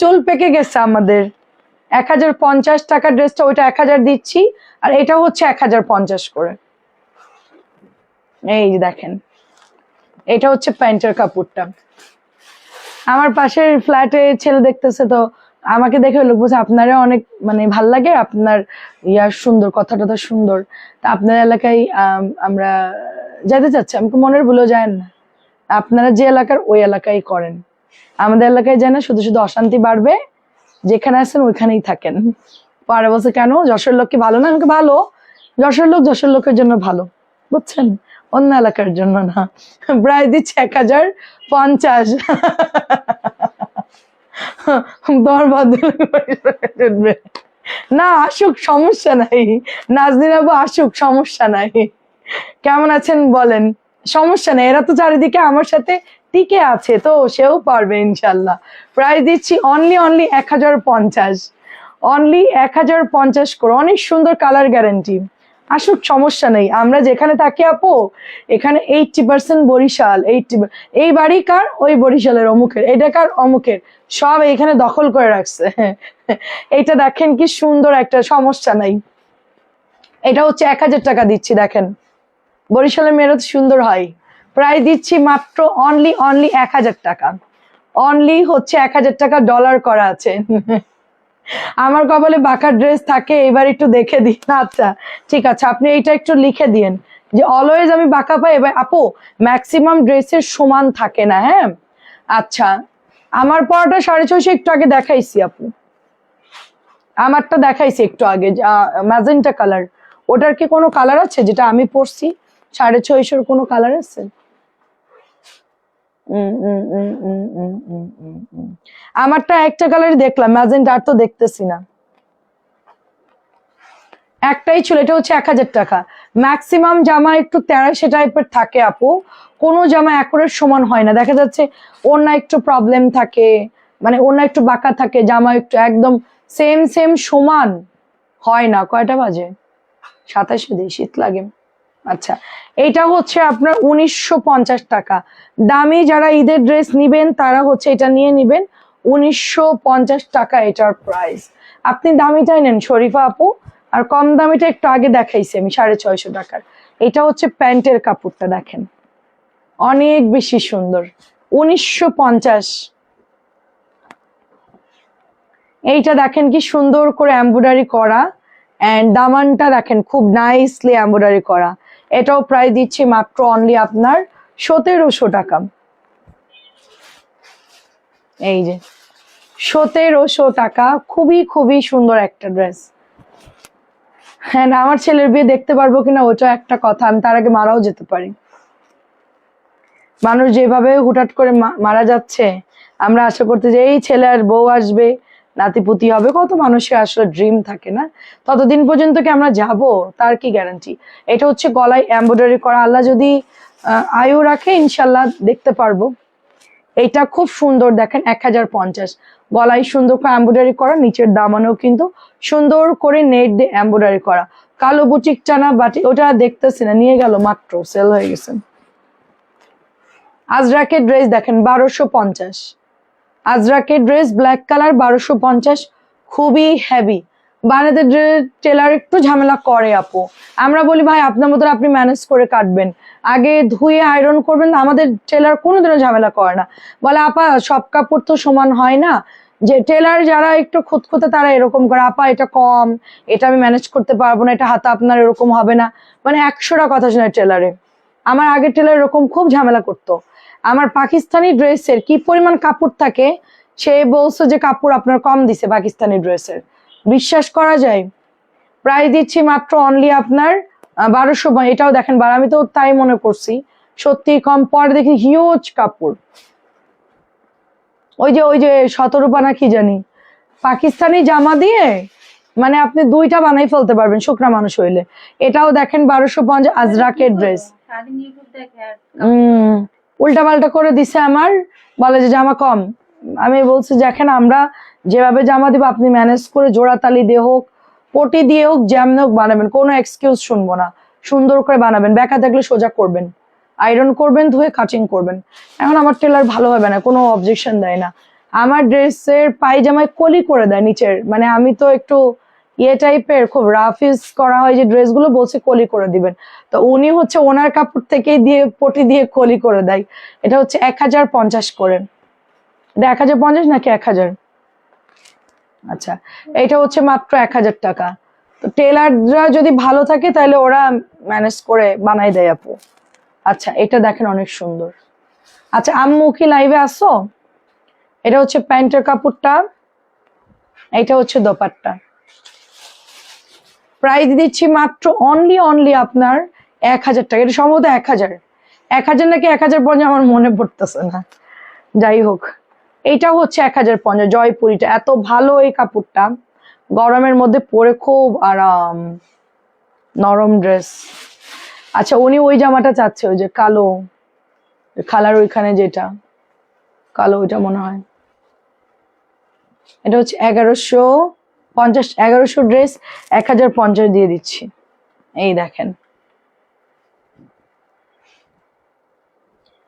চুল পেকে গেছে আমাদের। 1050 টাকার ড্রেসটা, ওইটা 1000 দিচ্ছি, আর এটা হচ্ছে 1050 করে। এই যে দেখেন, এটা হচ্ছে প্যান্টের কাপড়টা। আমার পাশের ফ্ল্যাটে ছেলে দেখতেছে, তো আমাকে দেখে লোক বলছে আপনারা অনেক মানে ভাল লাগে, আপনার ইয়ার সুন্দর, কথা টথা সুন্দর, তা আপনার এলাকায় আমরা যেতে চাচ্ছি। আমাকে মনের ভুলেও যায় না, আপনারা যে এলাকার ওই এলাকায় করেন, আমাদের এলাকায় যায় না, শুধু শুধু অশান্তি বাড়বে। যেখানে আছেন ওইখানেই থাকেন। পরে বলছে কেন যশোর লোক কি ভালো না? আমাকে ভালো, যশোর লোক যশোর লোকের জন্য ভালো, বুঝছেন, অন্য এলাকার জন্য না। প্রায় দিচ্ছে 1050। না আসুক, সমস্যা নাই, নাজনীন বাবু আসুক, সমস্যা নাই। কেমন আছেন বলেন? সমস্যা নেই, এরা তো চারিদিকে আমার সাথে টিকে আছে, তো সেও পারবে ইনশাল্লাহ। প্রাইস দিচ্ছি অনলি 1050, অনলি 1050 করে। অনেক সুন্দর কালার গ্যারান্টি। আসুক, সমস্যা নেই। আমরা যেখানে থাকি আপু, এখানে 80% বরিশাল, 80। এই বাড়ি কার? ওই বরিশালের অমুকের, এটা কার? অমুকের। সব এইখানে দখল করে রাখছে। এইটা দেখেন কি সুন্দর একটা, সমস্যা নাই। এটা হচ্ছে 1000 টাকা দিচ্ছি। দেখেন বরিশালের মেয়েরা তো সুন্দর হয়। প্রাইস দিচ্ছি মাত্র অনলি 1000 টাকা। অনলি হচ্ছে 1000 টাকা, ডলার করা আছে। আমার কপালে বাঁকা ড্রেস থাকে, এবার একটু দেখে দিন। আচ্ছা ঠিক আছে, আপনি এইটা একটু লিখে দিন যে অলওয়েজ আমি বাঁকা পাই। এবার আপু ম্যাক্সিমাম ড্রেসের সমান থাকে না, হ্যাঁ। আচ্ছা, আমার পরাটা 650 একটু আগে দেখাইছি আপু, আমারটা দেখাইছি একটু আগে, ম্যাজেন্টা কালার। ওটার কি কোনো কালার আছে যেটা আমি পরছি? 650 কোনো কালার আছে? আমারটা একটা কালার দেখলাম, ম্যাজেন্টা, আর তো দেখতেছি না। একটাই ছিল, এটা হচ্ছে 1000 টাকা। ম্যাক্সিমাম জামা একটু তেড়াশে টাইপের থাকে আপু, কোনো জামা একরের সমান হয় না। দেখা যাচ্ছে ওড়না একটু প্রবলেম থাকে, মানে ওড়না একটু বাঁকা থাকে, জামা একটু একদম সেম সেম সমান হয় না। কয়টা বাজে? 27 দিই, শীত লাগে। আচ্ছা, এটা হচ্ছে আপনার 1950 টাকা। দামি যারা ঈদের ড্রেস নিবেন তারা হচ্ছে এটা নিয়ে নিবেন। 1950 টাকা এটার প্রাইস। আপনি দামিটাই নেন শরীফা আপু, আর কম দামিটা একটু আগে দেখাইছি আমি 650 টাকার। এটা হচ্ছে প্যান্টের কাপড়টা, দেখেন অনেক বেশি সুন্দর। 1950। এইটা দেখেন কি সুন্দর করে এমব্রয়ডারি করা, এন্ড দামানটা দেখেন খুব নাইসলি এমব্রয়ডারি করা। এটাও প্রাইস দিচ্ছি মাত্র অনলি আপনার 1700 টাকা। এই যে 1700 টাকা, খুবই খুবই সুন্দর একটা ড্রেস। হ্যাঁ, আমার ছেলের বিয়ে দেখতে পারবো কিনা ওটা একটা কথা, আমি তার আগে মারাও যেতে পারি। মানুষ যেভাবে হুটহাট করে মারা যাচ্ছে, আমরা আশা করতে যে এই ছেলে আর বউ আসবে, নাতিপুতি হবে, কত মানুষের আসলে ড্রিম থাকে না? ততদিন পর্যন্ত কি আমরা যাব? তার কি গ্যারান্টি? এটা হচ্ছে গলায় এমব্রয়ডারি করা, আল্লাহ যদি আয়ু রাখে ইনশাল্লাহ দেখতে পারবো। এইটা খুব সুন্দর, দেখেন 1050। গলায় সুন্দর করে এমব্রয়ডারি করা, নিচের দামানেও কিন্তু সুন্দর করে নেট দিয়ে এমব্রয়ডারি করা। কালো বুটিক টানা বাটি, ওটা দেখতেছি না, নিয়ে গেল মাত্র, সেল হয়ে গেছে। আজরাকের ড্রেস দেখেন 1250। আজরাকের ড্রেস ব্ল্যাক কালার 1250, খুবই হেভি। বানাতে টেলার একটু ঝামেলা করে আপু, আমরা বলি ভাই আপনার মতো আপনি ম্যানেজ করে কাটবেন, আগে ধুয়ে আয়রন করবেন। আমাদের টেলার কোনোদিনও ঝামেলা করে না, বলে আপা সব কাপড় তো সমান হয় না। যে টেলার যারা একটু খুঁতখুঁতে তারা এরকম করে, আপা এটা কম, এটা আমি ম্যানেজ করতে পারবো না, এটা হাতে আপনার এরকম হবে না, মানে 100টা কথা শোনায় টেলারে। আমার আগের টেলার এরকম খুব ঝামেলা করতো। আমার পাকিস্তানি ড্রেসের কি পরিমাণ কাপড় থাকে, সে বলছে যে কাপড় আপনার কম দিছে পাকিস্তানি ড্রেসের, বিশ্বাস করা যায়? প্রাইস দিচ্ছি মাত্র অনলি আপনার 1200। এটাও দেখেন বার, আমি তো তাই মনে করছি সত্যি কম, পরে দেখি হিউজ কাপড়। ওই যে 17 পানা কি জানি পাকিস্তানি জামা দিয়ে, মানে আপনি 2টা বানাই ফেলতে পারবেন শুকনা মানুষ হইলে। এটাও দেখেন 1250, আজরাকের ড্রেস। সারাদিন ইউটিউব দেখে আর উল্টা পাল্টা করে দিছে আমার, বলে যে জামা কম। আমি বলছি দেখেন আমরা যেভাবে জামা দিব আপনি ম্যানেজ করে জোড়াতালি দিয়ে হোক, পটি দিয়ে হোক, যেমন হোক বানাবেন, কোনো এক্সকিউজ শুনবো না। সুন্দর করে বানাবেন, ব্যাকা থাকলে সোজা করবেন, আয়রন করবেন, ধুয়ে কাটিং করবেন। এখন আমার টেলার ভালো হবে না, কোনো অবজেকশন দেয় না। আমার ড্রেসের পায়জামায় কলি করে দেয় নিচের, মানে আমি তো একটু ইয়ে টাইপের, খুব রাফ ইউজ করা হয় যে ড্রেসগুলো, বলছে কলি করে দিবেন। তো উনি হচ্ছে ওনার কাপড় থেকে দিয়ে পটি দিয়ে কলি করে দেয়। এটা হচ্ছে 1050 করে। এটা 1050 নাকি 1000? আচ্ছা, এটা হচ্ছে মাত্র 1000 টাকা। তো টেলাররা যদি ভালো থাকে তাহলে ওরা ম্যানেজ করে বানাই দেয় আপু। আচ্ছা, এটা দেখেন অনেক সুন্দর। আচ্ছা আম্মু কি লাইভে আসো? এটা হচ্ছে প্যান্টের কাপড়টা, এটা হচ্ছে দোপাট্টা। প্রাইস দিচ্ছি মাত্র অনলি আপনার 1000 টাকা। এটা সম্ভবত 1000 নাকি 1050 আমার মনে পড়তেছে না, যাই হোক। এইটাও হচ্ছে 1050। জয়পুরিটা এত ভালো, এই কাপড়টা গরমের মধ্যে পরে খুব আরাম, নরম ড্রেস। আচ্ছা উনি ওই জামাটা চাচ্ছে, ওই যে কালো খালার ওইখানে যেটা কালো, ওইটা মনে হয়। এটা হচ্ছে 1150, 1100 ড্রেস 1050 দিয়ে দিচ্ছি। এই দেখেন,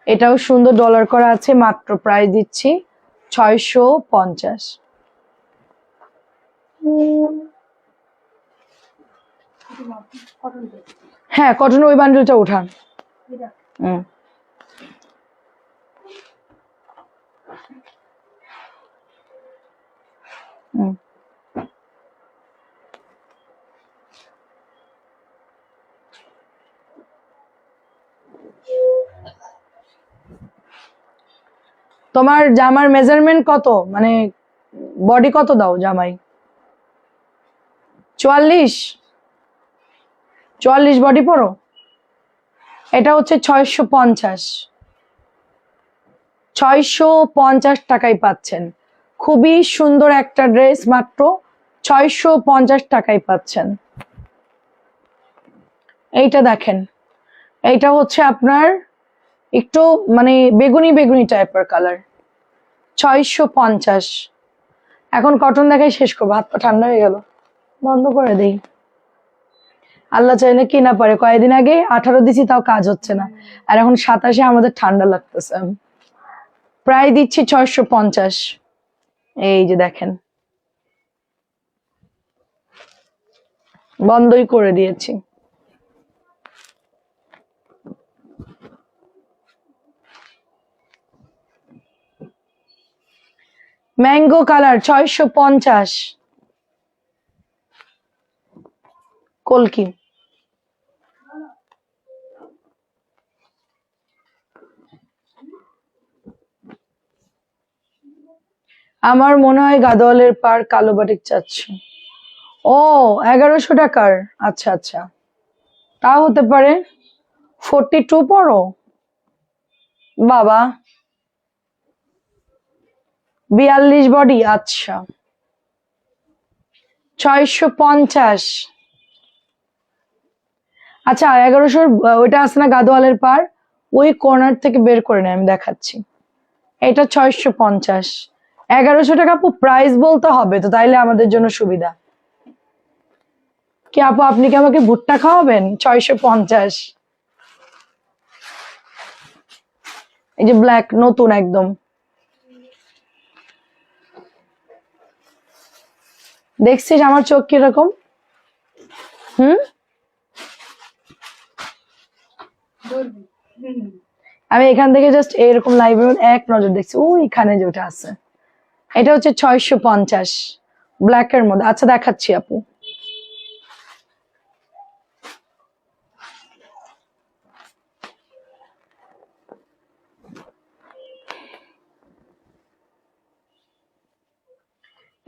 এটাও সুন্দর ডলার করা আছে, মাত্র প্রাইস দিচ্ছি 650। হ্যাঁ কটন, ওই বান্ডেলটা উঠান। হুম। হুম। তোমার জামার মেজারমেন্ট কত, মানে বডি কত দাও জামাই? 44? 44 বডি পরো? এটা হচ্ছে 650। 650 টাকায় পাচ্ছেন, খুবই সুন্দর একটা ড্রেস, মাত্র 650 টাকায় পাচ্ছেন। এইটা দেখেন, এইটা হচ্ছে আপনার একটু মানে বেগুনি বেগুনি টাইপের কালার, 650। এখন কটন দেখাই শেষ করবো, হাত পা ঠান্ডা হয়ে গেল, বন্ধ করে দেই। আল্লাহ চাইলে কি না পারে, কয়েকদিন আগে 18 দিছি তাও কাজ হচ্ছে না, আর এখন 27-এ আমাদের ঠান্ডা লাগতেছে। প্রায় দিচ্ছি 650। এই যে দেখেন, বন্ধই করে দিয়েছি। Mango colour 650, কলকি। আমার মনে হয় গাদোয়ালের পার কালো বাটিক চাচ্ছে। ও 1100 টাকার, আচ্ছা আচ্ছা, তা হতে পারে। 42 পড়ো বাবা, 42 বডি, আচ্ছা 650। আচ্ছা 1100, ওইটা আছে না গাদোয়ালের পার, ওই কর্নার থেকে বের করে নেয়, আমি দেখাচ্ছি। এটা 650। 1100 টাকা আপু, প্রাইস বলতে হবে তো, তাইলে আমাদের জন্য সুবিধা। কি আপু, আপনি কি আমাকে ভুট্টা খাওয়াবেন? 650। এই যে ব্ল্যাক, নতুন একদম, দেখছিস আমার চোখ কিরকম? হুম, আমি এখান থেকে জাস্ট এরকম লাইভে এক নজর দেখছি, ওইখানে যেটা আছে। এটা হচ্ছে 650 ব্ল্যাক এর মধ্যে। আচ্ছা দেখাচ্ছি আপু,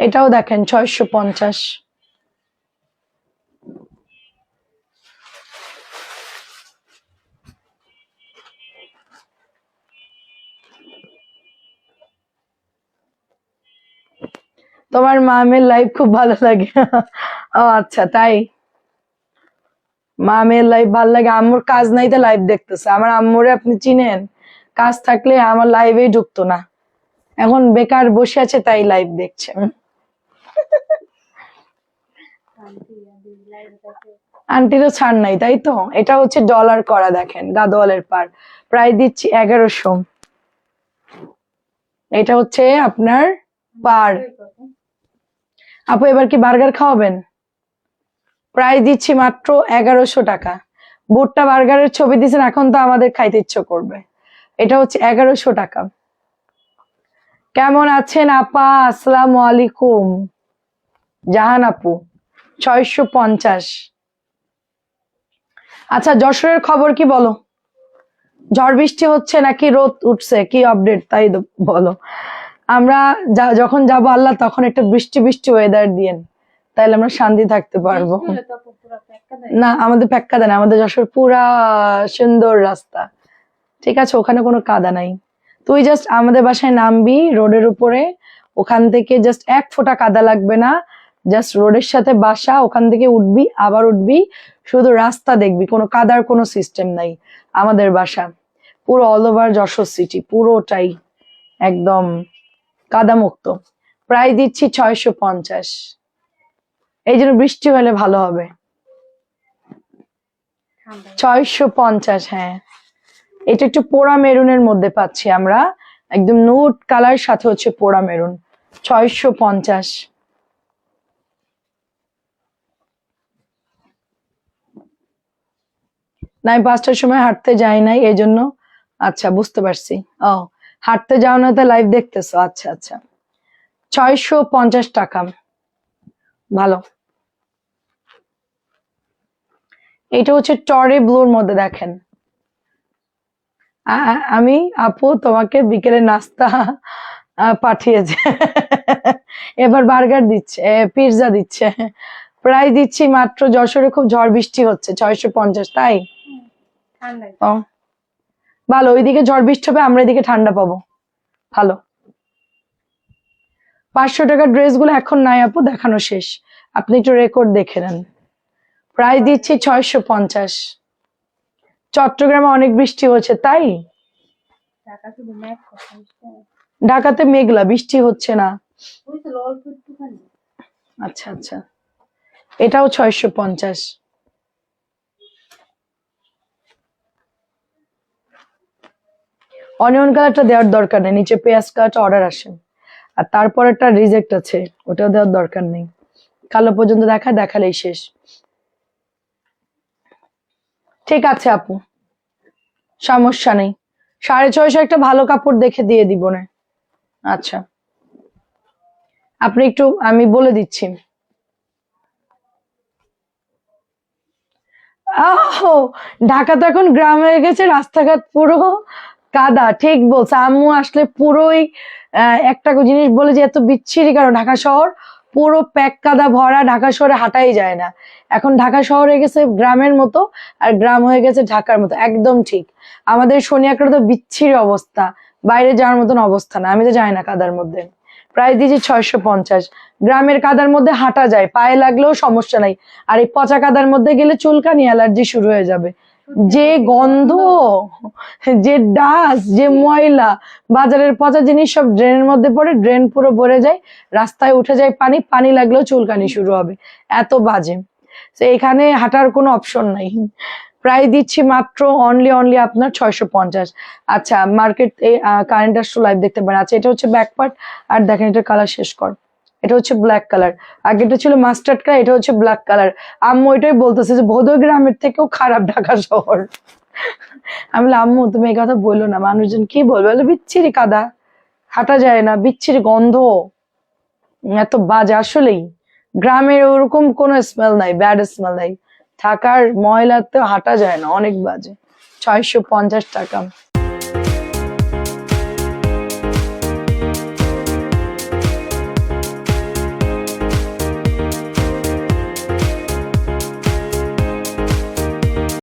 এটাও দেখেন 650। তোমার মামের লাইভ খুব ভালো লাগে? ও আচ্ছা তাই, মামের লাইভ ভালো লাগে, আম্মুর কাজ নাই তো লাইভ দেখতেছে। আমার আম্মুরে আপনি চিনেন? কাজ থাকলে আমার লাইভেই ঢুকতো না, এখন বেকার বসে আছে তাই লাইভ দেখছে। আন্টিরও ছাড় নাই তাই তো। এটা হচ্ছে ডলার করা, দেখেন গাদোয়ালের পার, প্রায় দিচ্ছি 1100। এটা হচ্ছে আপনার পার। আপু এবার কি বার্গার খাওয়াবেন? প্রাইস দিচ্ছি মাত্র 1100 টাকা। ভুট্টা বার্গারের ছবি দিচ্ছেন, এখন তো আমাদের খাইতে ইচ্ছে করবে। এটা হচ্ছে 1100 টাকা। কেমন আছেন আপা? আসসালামু আলাইকুম। জাহান আপু 650। আচ্ছা যশোরের খবর কি বলো? ঝড় বৃষ্টি হচ্ছে নাকি রোদ উঠছে, কি আপডেট তাই বলো। আমরা যখন যাব আল্লাহ তখন একটা বৃষ্টি বৃষ্টি ওয়েদার দিয়েন, তাহলে আমরা শান্তি থাকতে পারবো। না আমাদের প্যাক্কা দেয় না, আমাদের যশোর পুরা সুন্দর রাস্তা, ঠিক আছে, ওখানে কোনো কাদা নাই। তুই জাস্ট আমাদের বাসায় নামবি রোডের উপরে, ওখান থেকে জাস্ট 1 ফোঁটা কাদা লাগবে না, জাস্ট রোডের সাথে বাসা, ওখান থেকে উঠবি আবার উঠবি, শুধু রাস্তা দেখবি, কোনো কাদার কোনো সিস্টেম নাই। আমাদের বাসা পুরো অল ওভার যশোর সিটি পুরোটাই একদম কাদামুক্ত। প্রায় দিচ্ছি 650। এই জন্য বৃষ্টি হলে ভালো হবে। ঠান্ডা 650, হ্যাঁ। এটা একটু পোড়া মেরুনের মধ্যে পাচ্ছি আমরা, একদম নুট কালার সাথে হচ্ছে পোড়া মেরুন। 650। না, আমি 5টার সময় হাঁটতে যাই নাই, এই জন্য। আচ্ছা, বুঝতে পারছি। ও, হাঁটতে যাও না তো লাইভ দেখতেছো, আচ্ছা আচ্ছা। 650 টাকা, ভালো। এটা হচ্ছে টরে ব্লুর মধ্যে, দেখেন। আমি আপু তোমাকে বিকেলে নাস্তা পাঠিয়েছে। এবার বার্গার দিচ্ছে, পিৎজা দিচ্ছে। প্রায় দিচ্ছি মাত্র, যশোরে খুব ঝড় বৃষ্টি হচ্ছে, 650। তাই? ঠান্ডায় ও, ভালো। ওইদিকে ঝড় বৃষ্টি হবে, আমরা এদিকে ঠান্ডা পাবো, ভালো। 500 টাকার ড্রেসগুলো এখন নাই আপু, দেখানো শেষ। আপনি একটু রেকর্ড দেখে নেন। প্রায় দিচ্ছি 650। চট্টগ্রামে অনেক বৃষ্টি হচ্ছে, তাই? ঢাকা শুধু ম্যাক কথা ঢাকাতে মেঘলা, বৃষ্টি হচ্ছে না। হয়েছিল অল্প একটুখানি। আচ্ছা আচ্ছা, এটাও 650। অনিয়ন কালারটা দেওয়ার দরকার নেই, নিচে পেঁয়াজ কালারটা অর্ডার আসে। আর তারপর একটা রিজেক্ট আছে, ওটাও দেওয়ার দরকার নেই। কালো পর্যন্ত দেখালেই শেষ। ঠিক আছে আপু, সমস্যা নেই। 650 একটা ভালো কাপড় দেখে দিয়ে দিব না। আচ্ছা, আপনি একটু, আমি বলে দিচ্ছি। আহ, ঢাকা তো এখন গ্রাম হয়ে গেছে, রাস্তাঘাট পুরো কাদা। ঠিক বলছে, আম্মু আসলে পুরোই একটা জিনিস বলে যে এত বিচ্ছিরি কারণ ঢাকা শহর পুরো প্যাক কাদা ভরা, ঢাকা শহরে হাঁটাই যায় না। এখন ঢাকা শহর হয়ে গেছে গ্রামের মতো, আর গ্রাম হয়ে গেছে ঢাকার মতো। একদম ঠিক। আমাদের শনিয়াকড়া তো বিচ্ছিরি অবস্থা, বাইরে যাওয়ার মতন অবস্থা না। আমি তো যাই না কাদার মধ্যে। প্রায় দিয়েছি 650। গ্রামের কাদার মধ্যে হাঁটা যায়, পায়ে লাগলেও সমস্যা নাই। আর এই পচা কাদার মধ্যে গেলে চুলকানি, অ্যালার্জি শুরু হয়ে যাবে। যে গন্ধ, যে ডাস্ট, যে ময়লা, বাজারের পচা জিনিস সব ড্রেনের মধ্যে পড়ে, ড্রেন পুরো ভরে যায়, রাস্তায় উঠে যায় পানি, পানি লাগলেও চুলকানি শুরু হবে, এত বাজে। তো এখানে হাঁটার কোনো অপশন নাই। প্রায় দিচ্ছি মাত্র অনলি আপনার 650। আচ্ছা, মার্কেট কারেন্ট আসলে লাইভ দেখতে পারেন। আচ্ছা, এটা হচ্ছে ব্যাক পার্ট, আর দেখেন এটা কালার শেষ কর। এটা হচ্ছে ব্ল্যাক কালার, আগেটা ছিল মাস্টার্ড কালার, এটা হচ্ছে ব্ল্যাক কালার। আম্মু এটাই বলতেছে যে ভোদয় গ্রামের থেকেও খারাপ ঢাকা শহর। আমি বললাম, আম্মু তুমি এই কথা বললো না, মানুষজন কি বলবে। বলে বিচ্ছিরি কাদা, হাঁটা যায় না, বিচ্ছিরি গন্ধ, এত বাজে। আসলেই গ্রামের ওরকম কোনো স্মেল নাই, ব্যাড স্মেল নাই। ঢাকার ময়লাতে হাঁটা যায় না, অনেক বাজে। 650 টাকা।